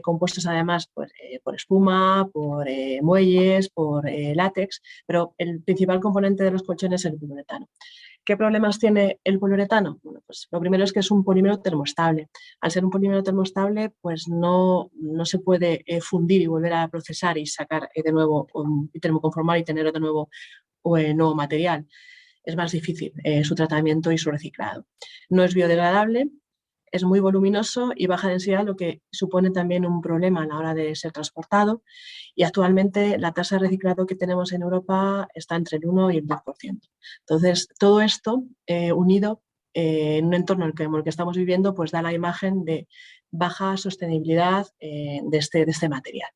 compuestos además por espuma, por muelles, por látex, pero el principal componente de los colchones es el poliuretano. ¿Qué problemas tiene el poliuretano? Bueno, pues lo primero es que es un polímero termostable. Al ser un polímero termostable, pues no se puede fundir y volver a procesar y sacar de nuevo, y termoconformar y tener de nuevo nuevo material. Es más difícil su tratamiento y su reciclado. No es biodegradable, es muy voluminoso y baja densidad, lo que supone también un problema a la hora de ser transportado. Y actualmente la tasa de reciclado que tenemos en Europa está entre el 1 y el 10%. Entonces, todo esto unido en un entorno como el que estamos viviendo, pues da la imagen de baja sostenibilidad de este material.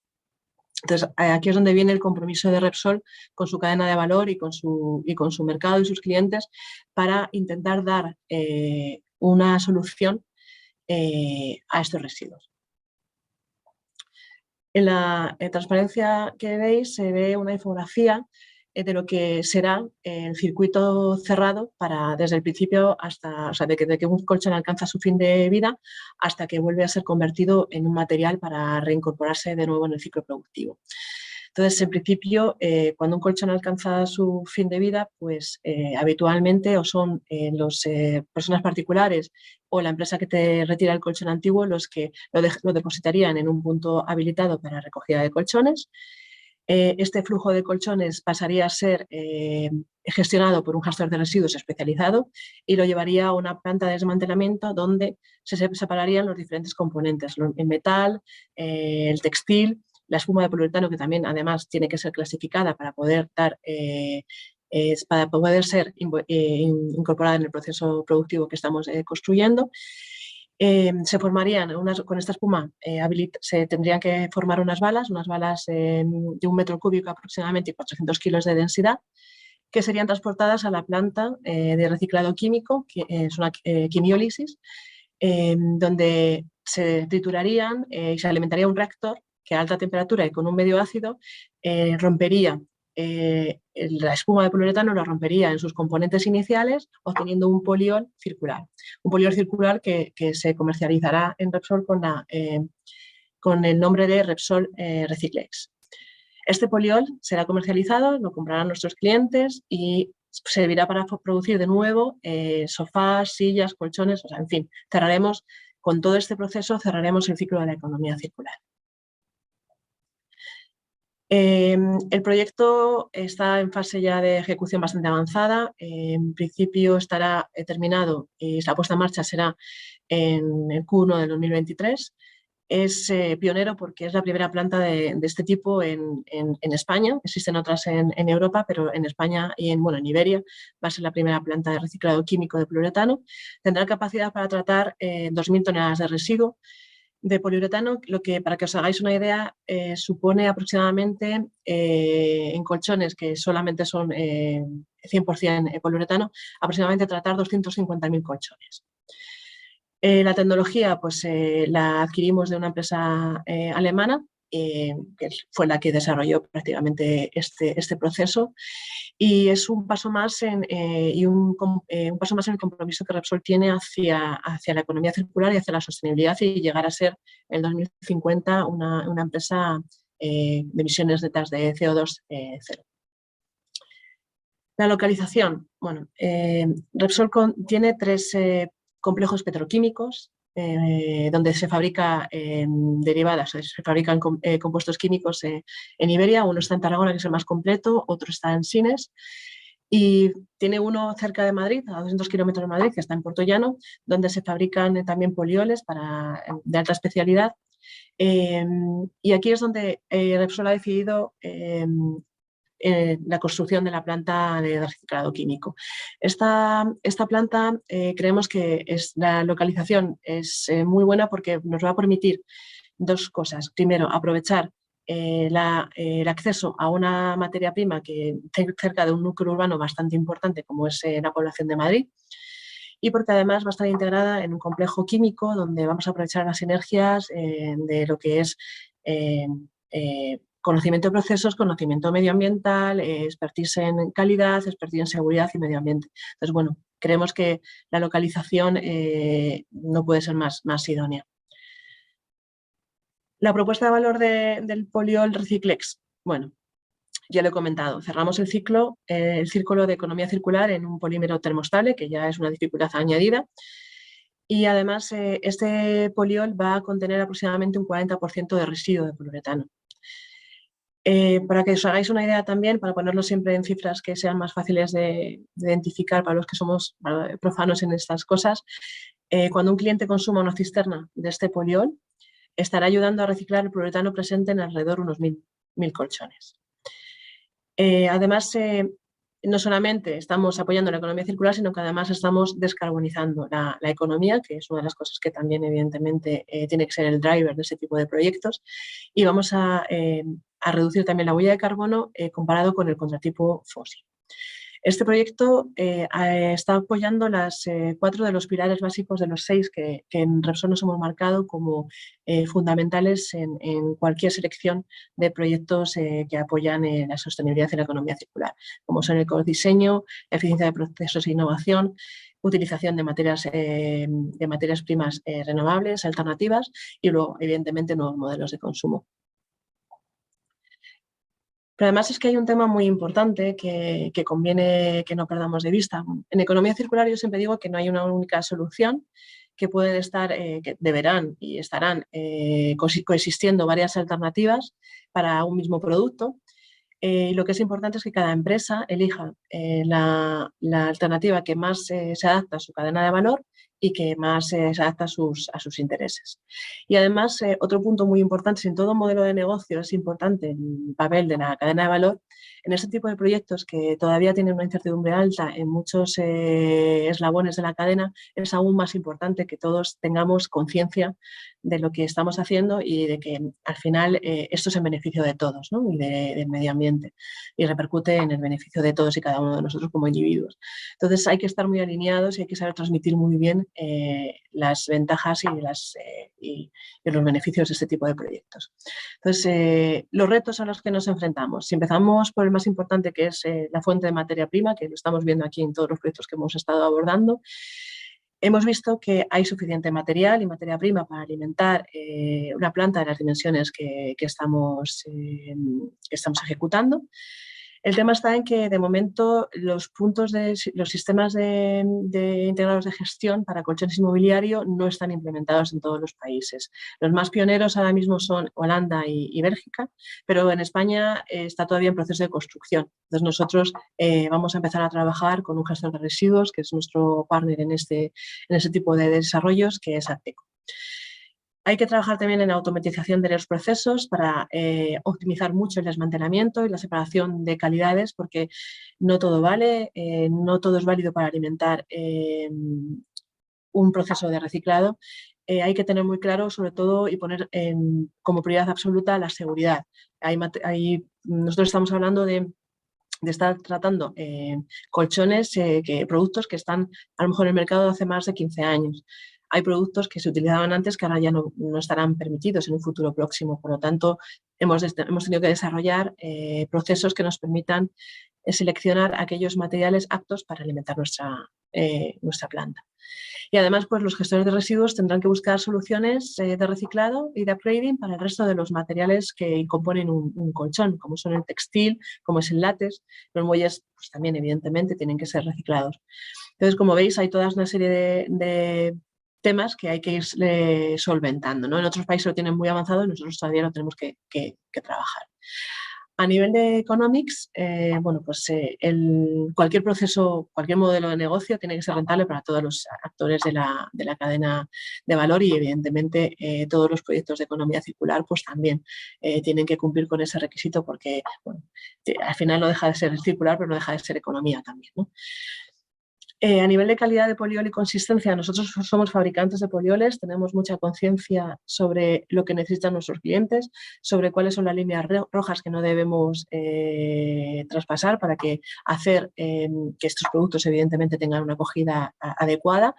Entonces, aquí es donde viene el compromiso de Repsol con su cadena de valor y con su mercado y sus clientes para intentar dar una solución a estos residuos. En la transparencia que veis se ve una infografía de lo que será el circuito cerrado desde el principio hasta, de que un colchón alcanza su fin de vida hasta que vuelve a ser convertido en un material para reincorporarse de nuevo en el ciclo productivo. Entonces, en principio, cuando un colchón alcanza su fin de vida, pues habitualmente o son las personas particulares o la empresa que te retira el colchón antiguo los que lo depositarían en un punto habilitado para recogida de colchones. Este flujo de colchones pasaría a ser gestionado por un gestor de residuos especializado y lo llevaría a una planta de desmantelamiento donde se separarían los diferentes componentes, el metal, el textil, la espuma de poliuretano, que también además tiene que ser clasificada para poder ser incorporada en el proceso productivo que estamos construyendo. Se formarían, con esta espuma, se tendrían que formar unas balas de 1 metro cúbico aproximadamente y 400 kilos de densidad, que serían transportadas a la planta de reciclado químico, que es una quimiólisis, donde se triturarían y se alimentaría un reactor que a alta temperatura y con un medio ácido rompería la espuma de poliuretano, la rompería en sus componentes iniciales, obteniendo un poliol circular. Un poliol circular que se comercializará en Repsol con el nombre de Repsol Reciclex. Este poliol será comercializado, lo comprarán nuestros clientes y servirá para producir de nuevo sofás, sillas, colchones, en fin, cerraremos con todo este proceso, cerraremos el ciclo de la economía circular. El proyecto está en fase ya de ejecución bastante avanzada. En principio estará terminado y la puesta en marcha será en el Q1 del 2023. Es pionero porque es la primera planta de este tipo en España. Existen otras en Europa, pero en España y en Iberia va a ser la primera planta de reciclado químico de poliuretano. Tendrá capacidad para tratar 2.000 toneladas de residuo de poliuretano, lo que, para que os hagáis una idea, supone aproximadamente en colchones que solamente son 100% poliuretano, aproximadamente tratar 250.000 colchones. La tecnología pues la adquirimos de una empresa alemana, que fue la que desarrolló prácticamente este proceso, y es un paso más en el compromiso que Repsol tiene hacia la economía circular y hacia la sostenibilidad y llegar a ser en 2050 una empresa de emisiones netas de CO2 cero. La localización. Bueno, Repsol tiene 3 complejos petroquímicos donde se fabrica derivadas, se fabrican compuestos químicos en Iberia. Uno está en Tarragona, que es el más completo, otro está en Sines, y tiene uno cerca de Madrid, a 200 kilómetros de Madrid, que está en Puertollano, donde se fabrican también polioles de alta especialidad. Y aquí es donde Repsol ha decidido la construcción de la planta de reciclado químico. Esta planta creemos que la localización es muy buena porque nos va a permitir 2 cosas. Primero, aprovechar el acceso a una materia prima que cerca de un núcleo urbano bastante importante como es la población de Madrid, y porque además va a estar integrada en un complejo químico donde vamos a aprovechar las sinergias de lo que es conocimiento de procesos, conocimiento medioambiental, expertise en calidad, expertise en seguridad y medio ambiente. Entonces, bueno, creemos que la localización no puede ser más idónea. La propuesta de valor del poliol Reciclex, bueno, ya lo he comentado, cerramos el círculo de economía circular en un polímero termostable, que ya es una dificultad añadida, y además este poliol va a contener aproximadamente un 40% de residuo de poliuretano. Para que os hagáis una idea también, para ponerlo siempre en cifras que sean más fáciles de identificar para los que somos profanos en estas cosas, cuando un cliente consuma una cisterna de este poliol, estará ayudando a reciclar el poliuretano presente en alrededor de unos 1000 colchones. Además, no solamente estamos apoyando la economía circular, sino que además estamos descarbonizando la economía, que es una de las cosas que también evidentemente tiene que ser el driver de ese tipo de proyectos, y vamos a reducir también la huella de carbono comparado con el contratipo fósil. Este proyecto está apoyando 4 de los pilares básicos de los 6 que en Repsol nos hemos marcado como fundamentales en cualquier selección de proyectos que apoyan la sostenibilidad y la economía circular, como son el ecodiseño, eficiencia de procesos e innovación, utilización de materias primas renovables, alternativas y luego, evidentemente, nuevos modelos de consumo. Pero además es que hay un tema muy importante que conviene que no perdamos de vista. En economía circular yo siempre digo que no hay una única solución, que pueden estar, que deberán y estarán coexistiendo varias alternativas para un mismo producto. Lo que es importante es que cada empresa elija la alternativa que más se adapta a su cadena de valor y que más se adapta a sus intereses. Y además, otro punto muy importante, si en todo modelo de negocio es importante el papel de la cadena de valor, en este tipo de proyectos que todavía tienen una incertidumbre alta en muchos eslabones de la cadena, es aún más importante que todos tengamos conciencia de lo que estamos haciendo y de que al final esto es en beneficio de todos, ¿no? Y del medio ambiente, y repercute en el beneficio de todos y cada uno de nosotros como individuos. Entonces hay que estar muy alineados y hay que saber transmitir muy bien las ventajas y los beneficios de este tipo de proyectos. Entonces, los retos a los que nos enfrentamos. Si empezamos por el más importante, que es la fuente de materia prima, que lo estamos viendo aquí en todos los proyectos que hemos estado abordando, hemos visto que hay suficiente material y materia prima para alimentar una planta de las dimensiones que estamos ejecutando. El tema está en que, de momento, los sistemas integrados de gestión para colchones inmobiliarios no están implementados en todos los países. Los más pioneros ahora mismo son Holanda y Bélgica, pero en España está todavía en proceso de construcción. Entonces, nosotros vamos a empezar a trabajar con un gestor de residuos, que es nuestro partner en ese tipo de desarrollos, que es Acteco. Hay que trabajar también en la automatización de los procesos para optimizar mucho el desmantelamiento y la separación de calidades, porque no todo vale, no todo es válido para alimentar un proceso de reciclado. Hay que tener muy claro, sobre todo, y poner como prioridad absoluta la seguridad. Nosotros estamos hablando de estar tratando colchones, productos que están a lo mejor en el mercado hace más de 15 años. Hay productos que se utilizaban antes que ahora ya no estarán permitidos en un futuro próximo. Por lo tanto, hemos tenido que desarrollar procesos que nos permitan seleccionar aquellos materiales aptos para alimentar nuestra planta. Y además, pues los gestores de residuos tendrán que buscar soluciones de reciclado y de upgrading para el resto de los materiales que componen un colchón, como son el textil, como es el látex. Los muelles, pues también, evidentemente, tienen que ser reciclados. Entonces, como veis, hay toda una serie de temas que hay que ir solventando, ¿no? En otros países lo tienen muy avanzado y nosotros todavía lo tenemos que trabajar. A nivel de economics, bueno, pues cualquier proceso, cualquier modelo de negocio tiene que ser rentable para todos los actores de la cadena de valor y, evidentemente, todos los proyectos de economía circular pues también tienen que cumplir con ese requisito porque, bueno, al final no deja de ser circular, pero no deja de ser economía también, ¿no? A nivel de calidad de poliol y consistencia, nosotros somos fabricantes de polioles, tenemos mucha conciencia sobre lo que necesitan nuestros clientes, sobre cuáles son las líneas rojas que no debemos traspasar para hacer que estos productos evidentemente tengan una acogida adecuada.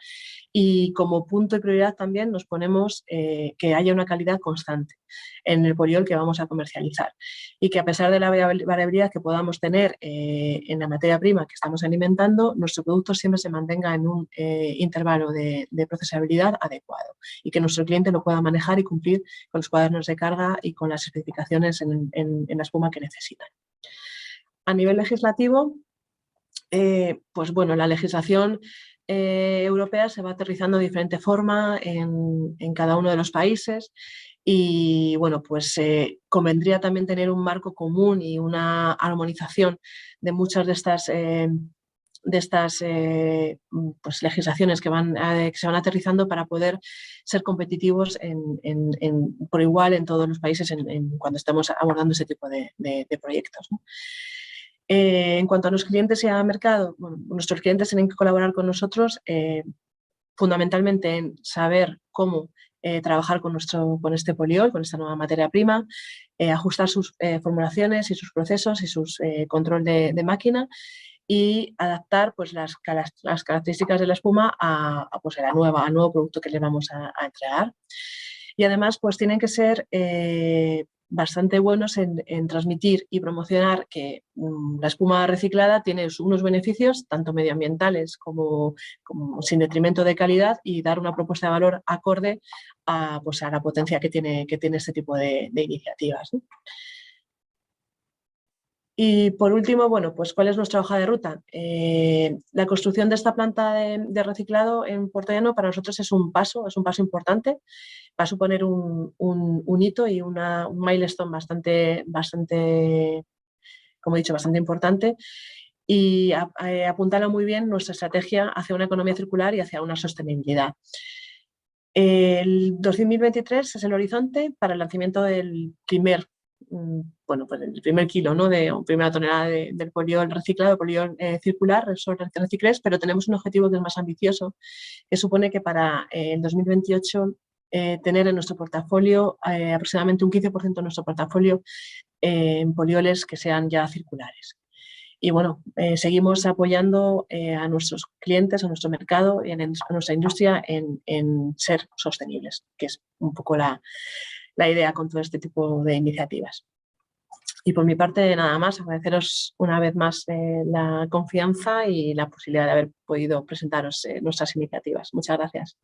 Y como punto de prioridad también nos ponemos que haya una calidad constante en el poliol que vamos a comercializar y que a pesar de la variabilidad que podamos tener en la materia prima que estamos alimentando, nuestro producto siempre se mantenga en un intervalo de procesabilidad adecuado y que nuestro cliente lo pueda manejar y cumplir con los cuadernos de carga y con las especificaciones en la espuma que necesitan. A nivel legislativo, pues bueno, la legislación europea se va aterrizando de diferente forma en cada uno de los países y bueno, pues convendría también tener un marco común y una armonización de muchas de estas pues, legislaciones que se van aterrizando para poder ser competitivos por igual en todos los países cuando estamos abordando ese tipo de proyectos, ¿no? En cuanto a los clientes y al mercado, bueno, nuestros clientes tienen que colaborar con nosotros fundamentalmente en saber cómo trabajar con este poliol, con esta nueva materia prima, ajustar sus formulaciones y sus procesos y sus control de máquina y adaptar pues, las características de la espuma pues, al nuevo producto que le vamos a entregar. Y además pues, tienen que ser bastante buenos en transmitir y promocionar que la espuma reciclada tiene unos beneficios tanto medioambientales como sin detrimento de calidad y dar una propuesta de valor acorde pues, a la potencia que tiene este tipo de iniciativas, ¿no? Y por último, bueno, pues ¿cuál es nuestra hoja de ruta? La construcción de esta planta de reciclado en Puerto Llano para nosotros es un paso importante. Va a suponer un hito y un milestone bastante, como he dicho, bastante importante y apuntala muy bien nuestra estrategia hacia una economía circular y hacia una sostenibilidad. El 2023 es el horizonte para el lanzamiento del primer kilo, ¿no? De primera tonelada del poliol reciclado, poliol circular, Reciclés, pero tenemos un objetivo que es más ambicioso, que supone que para el 2028 tener en nuestro portafolio aproximadamente un 15% de nuestro portafolio en polioles que sean ya circulares. Y bueno, seguimos apoyando a nuestros clientes, a nuestro mercado y a nuestra industria en ser sostenibles, que es un poco la idea con todo este tipo de iniciativas. Y por mi parte, nada más, agradeceros una vez más la confianza y la posibilidad de haber podido presentaros nuestras iniciativas. Muchas gracias.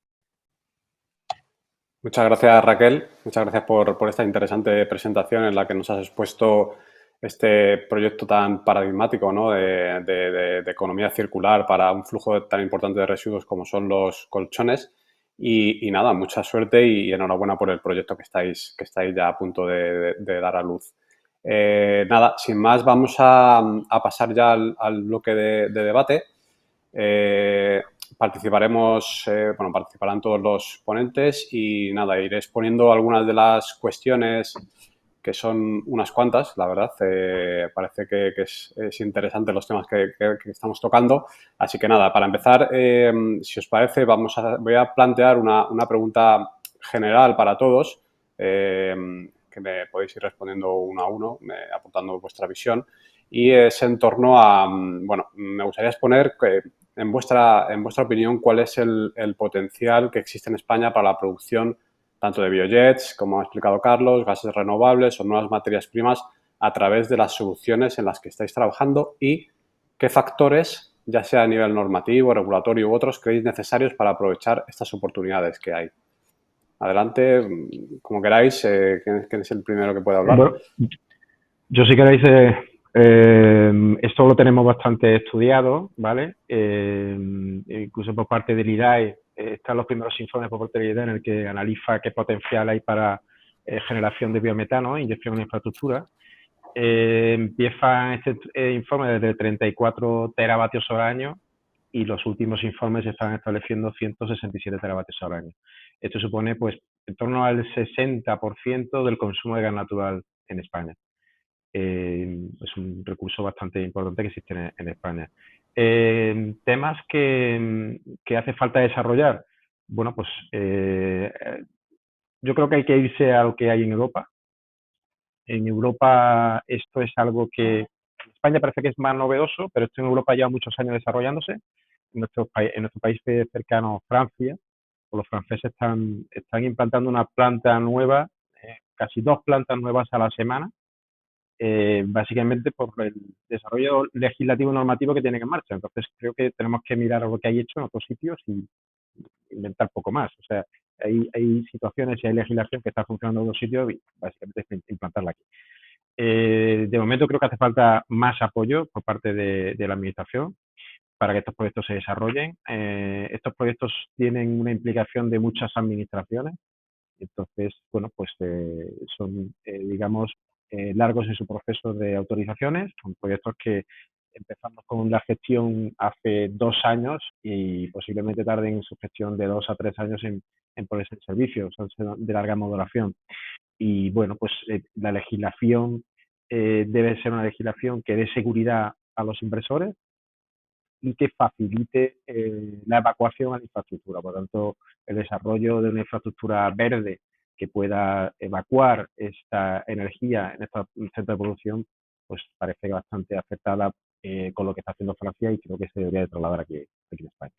Muchas gracias, Raquel. Muchas gracias por esta interesante presentación en la que nos has expuesto este proyecto tan paradigmático, ¿no? de economía circular para un flujo tan importante de residuos como son los colchones. Y nada, mucha suerte y enhorabuena por el proyecto que estáis ya a punto de dar a luz. Nada, sin más, vamos a pasar ya al bloque de debate. Participarán todos los ponentes y nada, iré exponiendo algunas de las cuestiones que son unas cuantas, la verdad. Parece que es interesante los temas que estamos tocando. Así que nada, para empezar, si os parece, voy a plantear una pregunta general para todos, que me podéis ir respondiendo uno a uno, aportando vuestra visión. Y es en torno a, bueno, me gustaría exponer que, en vuestra opinión, ¿cuál es el potencial que existe en España para la producción tanto de biojets, como ha explicado Carlos, gases renovables o nuevas materias primas a través de las soluciones en las que estáis trabajando y qué factores, ya sea a nivel normativo, regulatorio u otros, creéis necesarios para aprovechar estas oportunidades que hay? Adelante, como queráis, ¿quién es el primero que puede hablar? Bueno, yo si queréis, esto lo tenemos bastante estudiado, ¿vale? Incluso por parte del IDAE, están los primeros informes por parte del IDAE en el que analiza qué potencial hay para generación de biometano, inyección en infraestructura. Empieza este informe desde 34 teravatios hora año y los últimos informes están estableciendo 167 teravatios hora año. Esto supone pues en torno al 60% del consumo de gas natural en España. Es un recurso bastante importante que existe en España. Temas que hace falta desarrollar. Bueno, pues yo creo que hay que irse a lo que hay en Europa. En Europa esto es algo que en España parece que es más novedoso, pero esto en Europa lleva muchos años desarrollándose. En nuestro país cercano, Francia, pues los franceses están implantando una planta nueva, casi 2 plantas nuevas a la semana, básicamente por el desarrollo legislativo y normativo que tienen en marcha. Entonces creo que tenemos que mirar a lo que hay hecho en otros sitios y inventar poco más. O sea, hay situaciones y hay legislación que está funcionando en otros sitios y básicamente es implantarla aquí. De momento creo que hace falta más apoyo por parte de la administración para que estos proyectos se desarrollen. Estos proyectos tienen una implicación de muchas administraciones, entonces, bueno, pues son, digamos, largos en su proceso de autorizaciones. Son proyectos que empezamos con la gestión hace 2 años y posiblemente tarden en su gestión de 2 a 3 años en ponerse en servicio, son de larga maduración. Y bueno, pues la legislación debe ser una legislación que dé seguridad a los inversores y que facilite la evacuación a la infraestructura. Por lo tanto, el desarrollo de una infraestructura verde que pueda evacuar esta energía en estos centros de producción, pues parece bastante acertada con lo que está haciendo Francia y creo que se debería de trasladar aquí en España.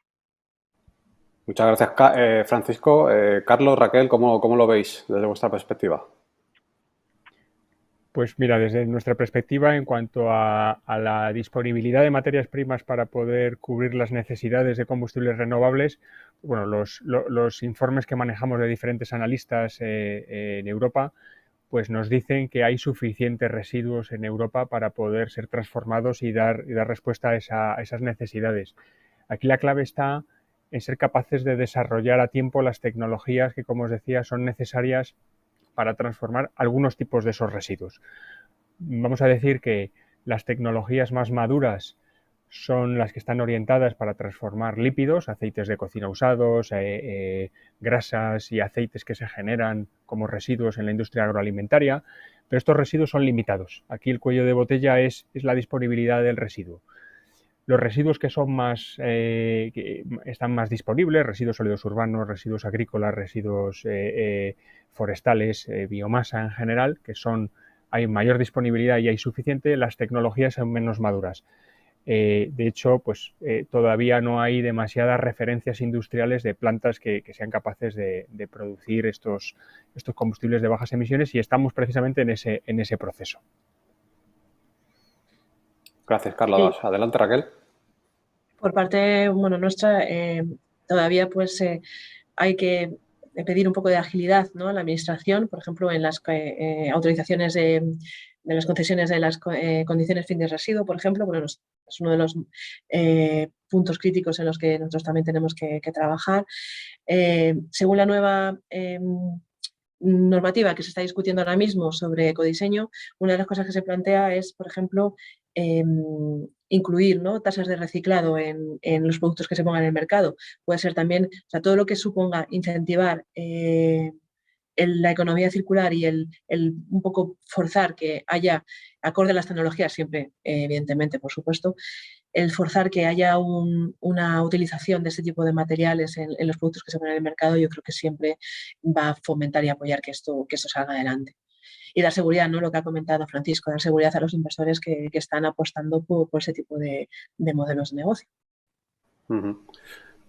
Muchas gracias, Francisco. Carlos, Raquel, ¿cómo lo veis desde vuestra perspectiva? Pues mira, desde nuestra perspectiva, en cuanto a la disponibilidad de materias primas para poder cubrir las necesidades de combustibles renovables, bueno, los informes que manejamos de diferentes analistas en Europa, pues nos dicen que hay suficientes residuos en Europa para poder ser transformados y dar respuesta a esas necesidades. Aquí la clave está en ser capaces de desarrollar a tiempo las tecnologías que, como os decía, son necesarias para transformar algunos tipos de esos residuos. Vamos a decir que las tecnologías más maduras son las que están orientadas para transformar lípidos, aceites de cocina usados, grasas y aceites que se generan como residuos en la industria agroalimentaria, pero estos residuos son limitados. Aquí el cuello de botella es la disponibilidad del residuo. Los residuos que son que están más disponibles, residuos sólidos urbanos, residuos agrícolas, residuos forestales, biomasa en general, hay mayor disponibilidad y hay suficiente, las tecnologías son menos maduras. De hecho, pues todavía no hay demasiadas referencias industriales de plantas que sean capaces de producir estos combustibles de bajas emisiones y estamos precisamente en ese proceso. Gracias, Carlos. Sí. Adelante, Raquel. Por parte nuestra, todavía pues hay que pedir un poco de agilidad, ¿no?, a la administración, por ejemplo, en las autorizaciones de las concesiones de las condiciones fin de residuo, por ejemplo. Bueno, es uno de los puntos críticos en los que nosotros también tenemos que trabajar. Según la nueva normativa que se está discutiendo ahora mismo sobre ecodiseño, una de las cosas que se plantea es, por ejemplo, incluir, ¿no?, tasas de reciclado en los productos que se pongan en el mercado. Puede ser también, o sea, todo lo que suponga incentivar la economía circular y un poco forzar que haya, acorde a las tecnologías siempre, evidentemente, por supuesto, el forzar que haya una utilización de este tipo de materiales en los productos que se ponen en el mercado, yo creo que siempre va a fomentar y apoyar que esto salga adelante. Y dar seguridad, ¿no?, lo que ha comentado Francisco, dar seguridad a los inversores que están apostando por ese tipo de modelos de negocio.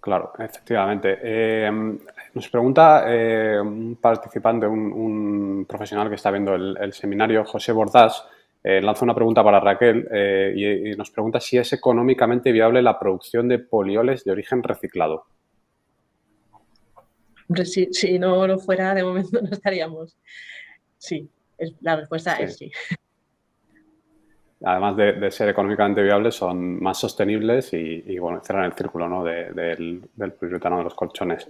Claro, efectivamente. Nos pregunta un participante, un profesional que está viendo el seminario, José Bordás, lanza una pregunta para Raquel y nos pregunta si es económicamente viable la producción de polioles de origen reciclado. Hombre, si no lo fuera, de momento no estaríamos. Sí, la respuesta es sí. Además de ser económicamente viables, son más sostenibles y bueno, cierran el círculo, ¿no?, del poliuretano de los colchones.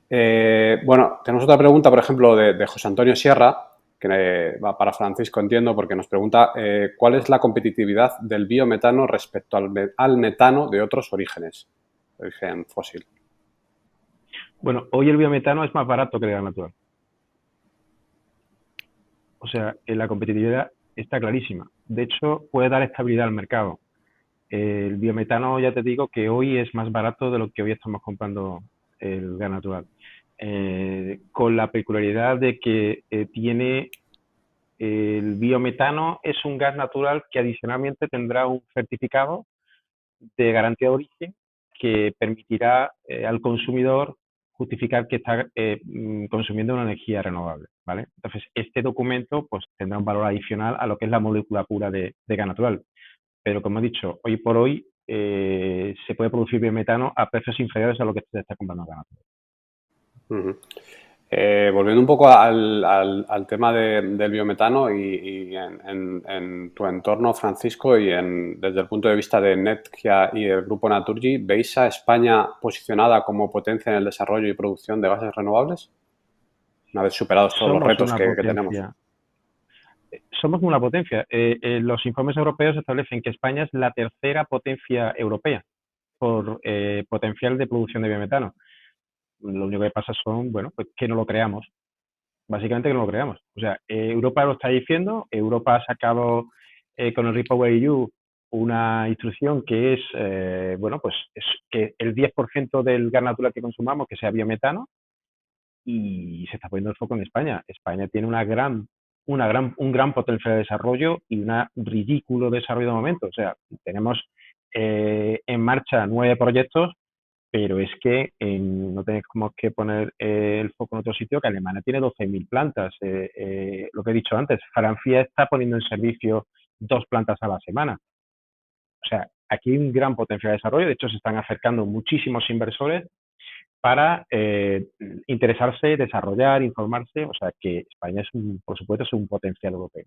Bueno, tenemos otra pregunta, por ejemplo, de José Antonio Sierra, que va para Francisco, entiendo, porque nos pregunta ¿cuál es la competitividad del biometano respecto al metano de otros orígenes, de origen fósil? Bueno, hoy el biometano es más barato que el gas natural. O sea, la competitividad está clarísima. De hecho, puede dar estabilidad al mercado. El biometano, ya te digo, que hoy es más barato de lo que hoy estamos comprando el gas natural. Con la peculiaridad de que tiene el biometano, es un gas natural que adicionalmente tendrá un certificado de garantía de origen que permitirá al consumidor justificar que está consumiendo una energía renovable, ¿vale? Entonces, este documento pues tendrá un valor adicional a lo que es la molécula pura de gas natural. Pero, como he dicho, hoy por hoy se puede producir biometano a precios inferiores a lo que se está comprando gas natural. Volviendo un poco al tema del biometano y en tu entorno, Francisco, y desde el punto de vista de Netgia y el grupo Naturgy, ¿veis a España posicionada como potencia en el desarrollo y producción de gases renovables? Una vez superados todos los retos que tenemos. Somos una potencia. Los informes europeos establecen que España es la tercera potencia europea por potencial de producción de biometano. Lo único que pasa son, bueno, pues que no lo creamos. Básicamente que no lo creamos. O sea, Europa lo está diciendo. Europa ha sacado con el REPowerEU una instrucción que es, bueno, pues es que el 10% del gas natural que consumamos que sea biometano, y se está poniendo el foco en España. España tiene un gran potencial de desarrollo y un ridículo desarrollo de momento. O sea, tenemos en marcha 9 proyectos, pero es que no tenemos que poner el foco en otro sitio, que Alemania tiene 12.000 plantas. Lo que he dicho antes, Francia está poniendo en servicio 2 plantas a la semana. O sea, aquí hay un gran potencial de desarrollo. De hecho, se están acercando muchísimos inversores para interesarse, desarrollar, informarse. O sea, que España, por supuesto, es un potencial europeo.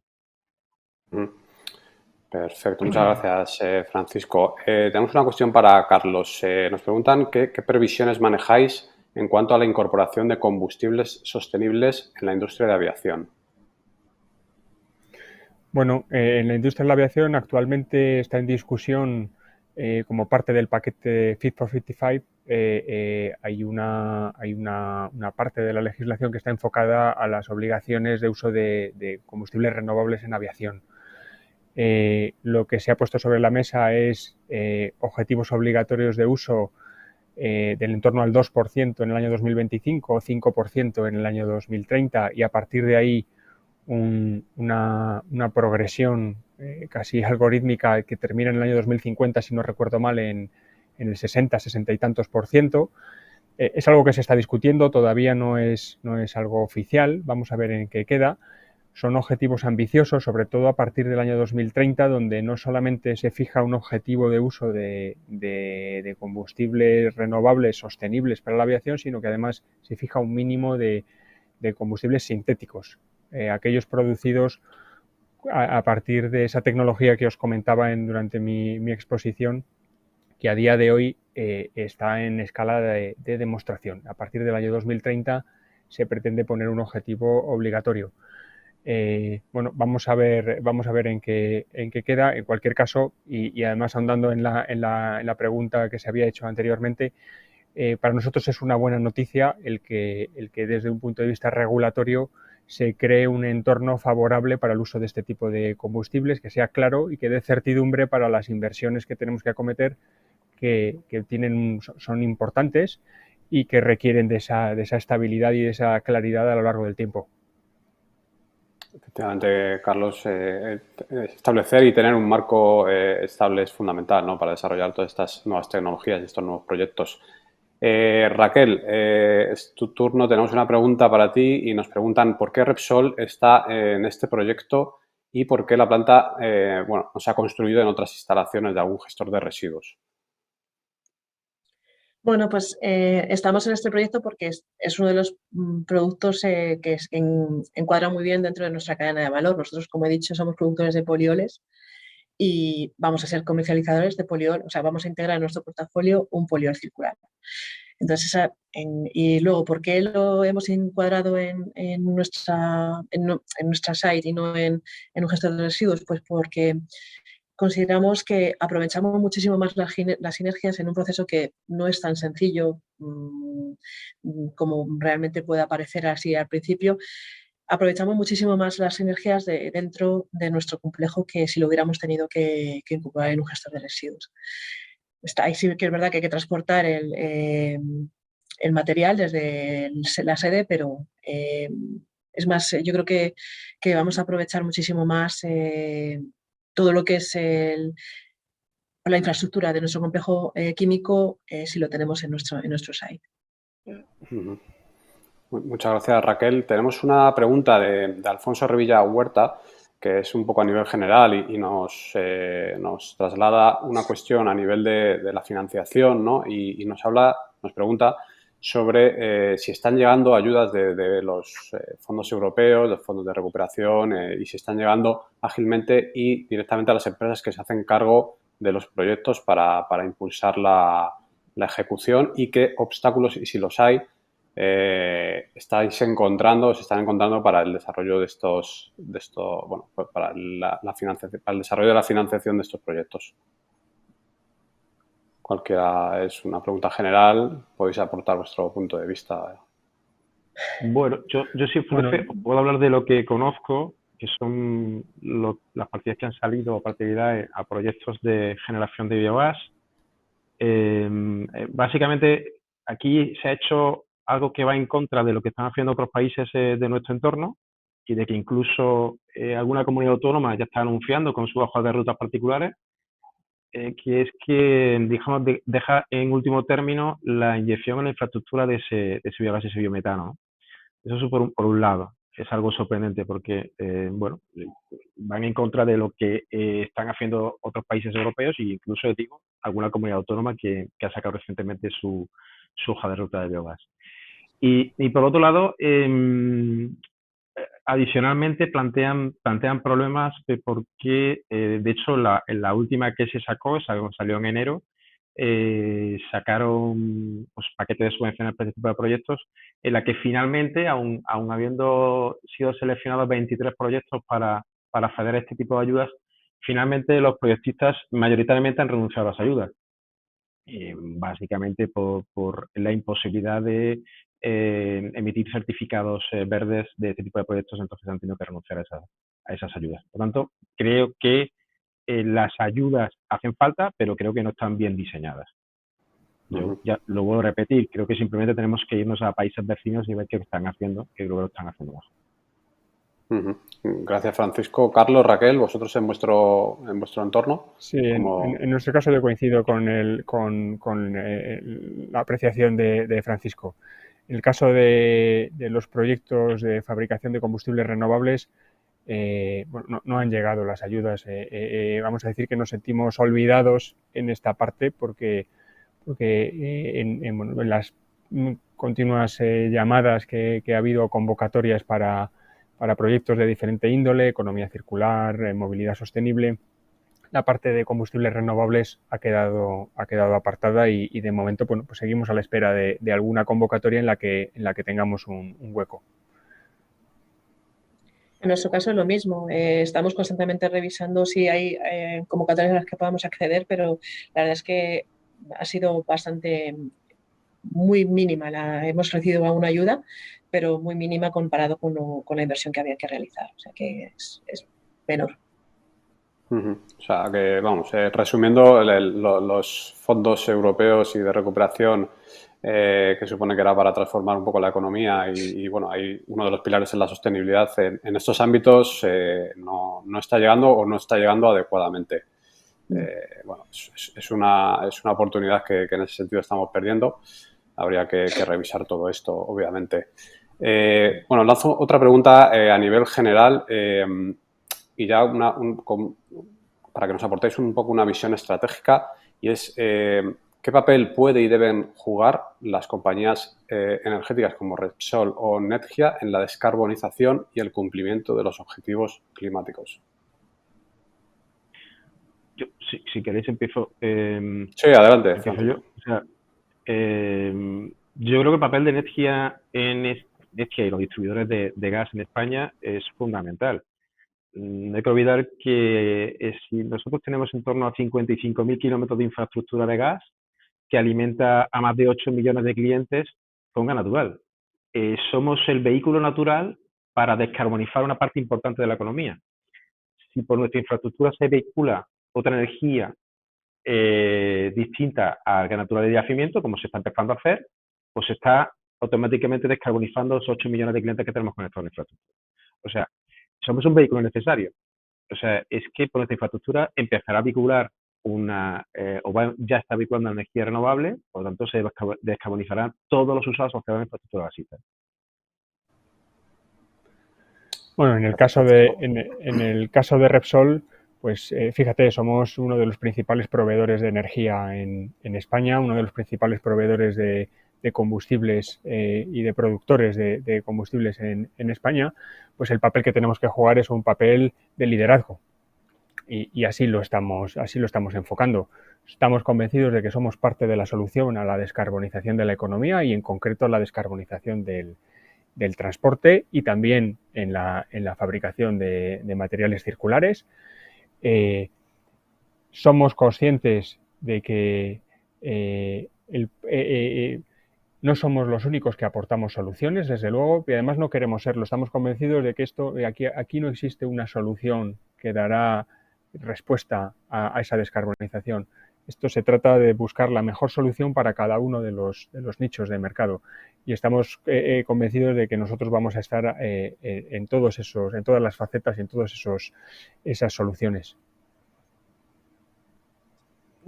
Perfecto, muchas gracias, Francisco. Tenemos una cuestión para Carlos. Nos preguntan qué previsiones manejáis en cuanto a la incorporación de combustibles sostenibles en la industria de aviación. Bueno, en la industria de la aviación actualmente está en discusión, como parte del paquete Fit for 55, hay una parte de la legislación que está enfocada a las obligaciones de uso de combustibles renovables en aviación. Lo que se ha puesto sobre la mesa es objetivos obligatorios de uso del entorno al 2% en el año 2025 o 5% en el año 2030, y a partir de ahí una progresión casi algorítmica que termina en el año 2050, si no recuerdo mal, en el 60 y tantos %. Es algo que se está discutiendo, todavía no es algo oficial, vamos a ver en qué queda. Son objetivos ambiciosos, sobre todo a partir del año 2030, donde no solamente se fija un objetivo de uso de combustibles renovables sostenibles para la aviación, sino que además se fija un mínimo de combustibles sintéticos, aquellos producidos a partir de esa tecnología que os comentaba durante mi exposición, que a día de hoy está en escala de demostración. A partir del año 2030 se pretende poner un objetivo obligatorio. Bueno, vamos a ver en qué queda. En cualquier caso, y además ahondando en la pregunta que se había hecho anteriormente, para nosotros es una buena noticia el que desde un punto de vista regulatorio se cree un entorno favorable para el uso de este tipo de combustibles, que sea claro y que dé certidumbre para las inversiones que tenemos que acometer, que son importantes y que requieren de esa estabilidad y de esa claridad a lo largo del tiempo. Efectivamente, Carlos, establecer y tener un marco estable es fundamental, ¿no?, para desarrollar todas estas nuevas tecnologías y estos nuevos proyectos. Raquel, es tu turno. Tenemos una pregunta para ti y nos preguntan por qué Repsol está en este proyecto y por qué la planta no se ha construido en otras instalaciones de algún gestor de residuos. Bueno, pues estamos en este proyecto porque es uno de los productos que encuadra muy bien dentro de nuestra cadena de valor. Nosotros, como he dicho, somos productores de polioles y vamos a ser comercializadores de poliol, o sea, vamos a integrar en nuestro portafolio un poliol circular. Entonces, y luego, ¿por qué lo hemos encuadrado en nuestra site y no en un gestor de residuos? Pues porque consideramos que aprovechamos muchísimo más las sinergias en un proceso que no es tan sencillo como realmente puede parecer así al principio. aprovechamos muchísimo más las sinergias dentro de nuestro complejo que si lo hubiéramos tenido que incorporar en un gestor de residuos. Ahí sí que es verdad que hay que transportar el material desde la sede, pero es más, yo creo que vamos a aprovechar muchísimo más todo lo que es la infraestructura de nuestro complejo químico si lo tenemos en nuestro site. Muchas gracias, Raquel. Tenemos una pregunta de Alfonso Revilla Huerta, que es un poco a nivel general y nos traslada una cuestión a nivel de la financiación, ¿no? Y nos pregunta sobre si están llegando ayudas de los fondos europeos, los fondos de recuperación, y si están llegando ágilmente y directamente a las empresas que se hacen cargo de los proyectos para impulsar la ejecución y qué obstáculos, y si los hay, se están encontrando para el desarrollo para el desarrollo de la financiación de estos proyectos. Cualquiera, es una pregunta general, podéis aportar vuestro punto de vista. Bueno, yo si fuese, puedo hablar de lo que conozco, que son las partidas que han salido a partir a proyectos de generación de biogás. Básicamente, aquí se ha hecho algo que va en contra de lo que están haciendo otros países de nuestro entorno y de que incluso alguna comunidad autónoma ya está anunciando con sus hojas de rutas particulares, que es que, digamos, deja en último término la inyección en la infraestructura de ese biogás y ese biometano, ¿no? Eso por un lado, es algo sorprendente porque, bueno, van en contra de lo que están haciendo otros países europeos e incluso, digo, alguna comunidad autónoma que ha sacado recientemente su hoja de ruta de biogás. Y por otro lado, adicionalmente plantean problemas de por qué, de hecho, en la última que se salió en enero, sacaron pues, paquetes de subvenciones para este tipo de proyectos, en la que finalmente, aun habiendo sido seleccionados 23 proyectos para acceder a este tipo de ayudas, finalmente los proyectistas mayoritariamente han renunciado a las ayudas. Básicamente por la imposibilidad de emitir certificados verdes de este tipo de proyectos, entonces han tenido que renunciar a esas ayudas. Por tanto, creo que las ayudas hacen falta, pero creo que no están bien diseñadas. Yo ya lo vuelvo a repetir, creo que simplemente tenemos que irnos a países vecinos y ver qué están haciendo, que creo que lo están haciendo mejor. Gracias, Francisco. Carlos, Raquel, vosotros en vuestro entorno. Sí, en nuestro caso yo coincido con la apreciación de Francisco. En el caso de los proyectos de fabricación de combustibles renovables, bueno, no han llegado las ayudas. Vamos a decir que nos sentimos olvidados en esta parte porque en las continuas llamadas que ha habido, convocatorias para proyectos de diferente índole, economía circular, movilidad sostenible, la parte de combustibles renovables ha quedado apartada y de momento bueno, pues seguimos a la espera de alguna convocatoria en la que tengamos un hueco. En nuestro caso es lo mismo. Estamos constantemente revisando si hay convocatorias a las que podamos acceder, pero la verdad es que ha sido muy mínima. Hemos recibido alguna ayuda, pero muy mínima comparado con la inversión que había que realizar. O sea que es menor. O sea que, vamos, resumiendo, los fondos europeos y de recuperación que supone que era para transformar un poco la economía y bueno, hay uno de los pilares en la sostenibilidad en estos ámbitos no está llegando o no está llegando adecuadamente. Bueno, es una oportunidad que en ese sentido estamos perdiendo. Habría que revisar todo esto, obviamente. Bueno, lanzo otra pregunta a nivel general y ya para que nos aportéis un poco una visión estratégica y es ¿qué papel puede y deben jugar las compañías energéticas como Repsol o Nedgia en la descarbonización y el cumplimiento de los objetivos climáticos? Yo, si queréis empiezo. Sí, adelante. Empiezo yo. O sea, yo creo que el papel de Nedgia y los distribuidores de gas en España es fundamental. No hay que olvidar que si nosotros tenemos en torno a 55.000 kilómetros de infraestructura de gas que alimenta a más de 8 millones de clientes con gas natural. Somos el vehículo natural para descarbonizar una parte importante de la economía. Si por nuestra infraestructura se vehicula otra energía distinta al gas natural de yacimiento, como se está empezando a hacer, pues se está automáticamente descarbonizando los 8 millones de clientes que tenemos conectados en la infraestructura. O sea, somos un vehículo necesario. O sea, es que por nuestra infraestructura empezará a vehicular ya está vehiculando una energía renovable, por lo tanto se descarbonizarán todos los usos asociados a la infraestructura gasista. Bueno, en el caso de Repsol, pues fíjate, somos uno de los principales proveedores de energía en España, uno de los principales proveedores de combustibles y de productores de combustibles en España. Pues el papel que tenemos que jugar es un papel de liderazgo y así lo estamos enfocando. Estamos convencidos de que somos parte de la solución a la descarbonización de la economía y en concreto la descarbonización del transporte y también en la fabricación de materiales circulares. Somos conscientes de que no somos los únicos que aportamos soluciones, desde luego, y además no queremos serlo. Estamos convencidos de que aquí no existe una solución que dará respuesta a esa descarbonización. Esto se trata de buscar la mejor solución para cada uno de los nichos de mercado y estamos convencidos de que nosotros vamos a estar en todas las facetas y en todas esas soluciones.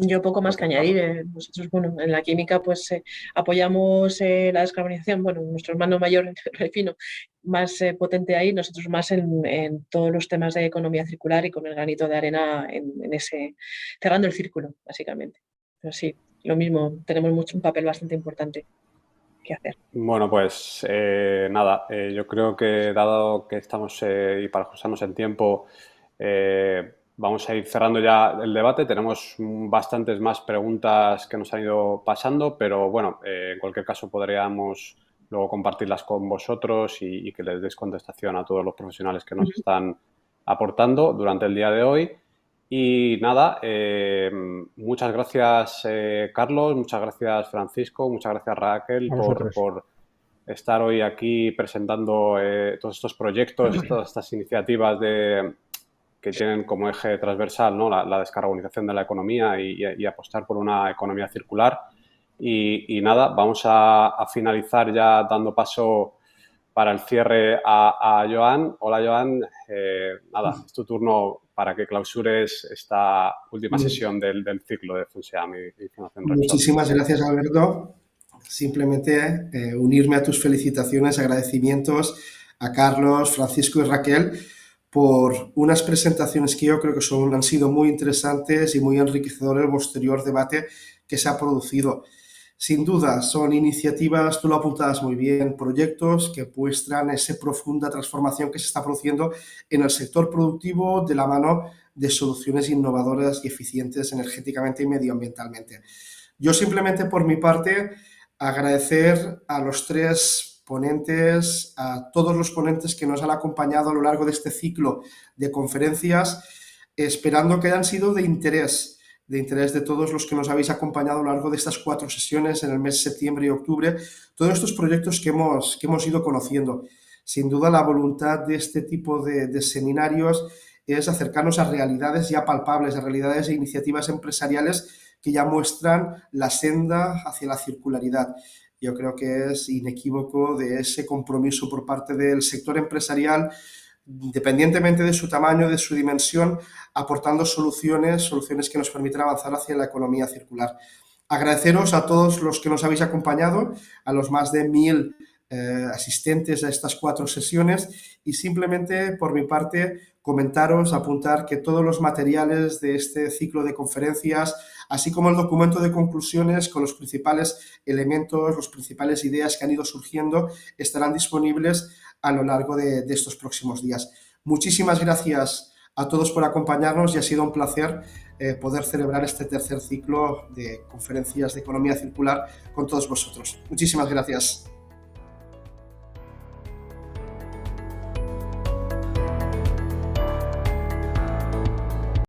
Yo poco más que añadir. Nosotros, bueno, en la química pues apoyamos la descarbonización, bueno, nuestro hermano mayor, Refino, más potente ahí, nosotros más en todos los temas de economía circular y con el granito de arena en ese, cerrando el círculo, básicamente. Pero sí, lo mismo, tenemos un papel bastante importante que hacer. Bueno, pues nada, yo creo que dado que estamos, y para ajustarnos en tiempo, vamos a ir cerrando ya el debate. Tenemos bastantes más preguntas que nos han ido pasando, pero bueno, en cualquier caso podríamos luego compartirlas con vosotros y que les deis contestación a todos los profesionales que nos están aportando durante el día de hoy. Y nada, muchas gracias Carlos, muchas gracias Francisco, muchas gracias Raquel por estar hoy aquí presentando todos estos proyectos, todas estas iniciativas que tienen como eje transversal, ¿no?, la descarbonización de la economía y apostar por una economía circular. Y nada, vamos a finalizar ya dando paso para el cierre a Joan. Hola, Joan. Nada, es tu turno para que clausures esta última sesión del ciclo de FUNSEAM y Fundación Repsol. Muchísimas gracias, Alberto. Simplemente unirme a tus felicitaciones, agradecimientos a Carlos, Francisco y Raquel por unas presentaciones que yo creo que han sido muy interesantes y muy enriquecedores el posterior debate que se ha producido. Sin duda, son iniciativas, tú lo apuntabas muy bien, proyectos que muestran esa profunda transformación que se está produciendo en el sector productivo de la mano de soluciones innovadoras y eficientes energéticamente y medioambientalmente. Yo simplemente, por mi parte, agradecer a los tres ponentes, a todos los ponentes que nos han acompañado a lo largo de este ciclo de conferencias, esperando que hayan sido de interés de todos los que nos habéis acompañado a lo largo de estas 4 sesiones en el mes de septiembre y octubre, todos estos proyectos que hemos ido conociendo. Sin duda, la voluntad de este tipo de seminarios es acercarnos a realidades ya palpables, a realidades e iniciativas empresariales que ya muestran la senda hacia la circularidad. Yo creo que es inequívoco de ese compromiso por parte del sector empresarial, independientemente de su tamaño, de su dimensión, aportando soluciones que nos permitan avanzar hacia la economía circular. Agradeceros a todos los que nos habéis acompañado, a los más de 1000 asistentes a estas 4 sesiones y simplemente por mi parte apuntar que todos los materiales de este ciclo de conferencias, así como el documento de conclusiones con los principales elementos, las principales ideas que han ido surgiendo, estarán disponibles a lo largo de estos próximos días. Muchísimas gracias a todos por acompañarnos y ha sido un placer poder celebrar este tercer ciclo de conferencias de economía circular con todos vosotros. Muchísimas gracias.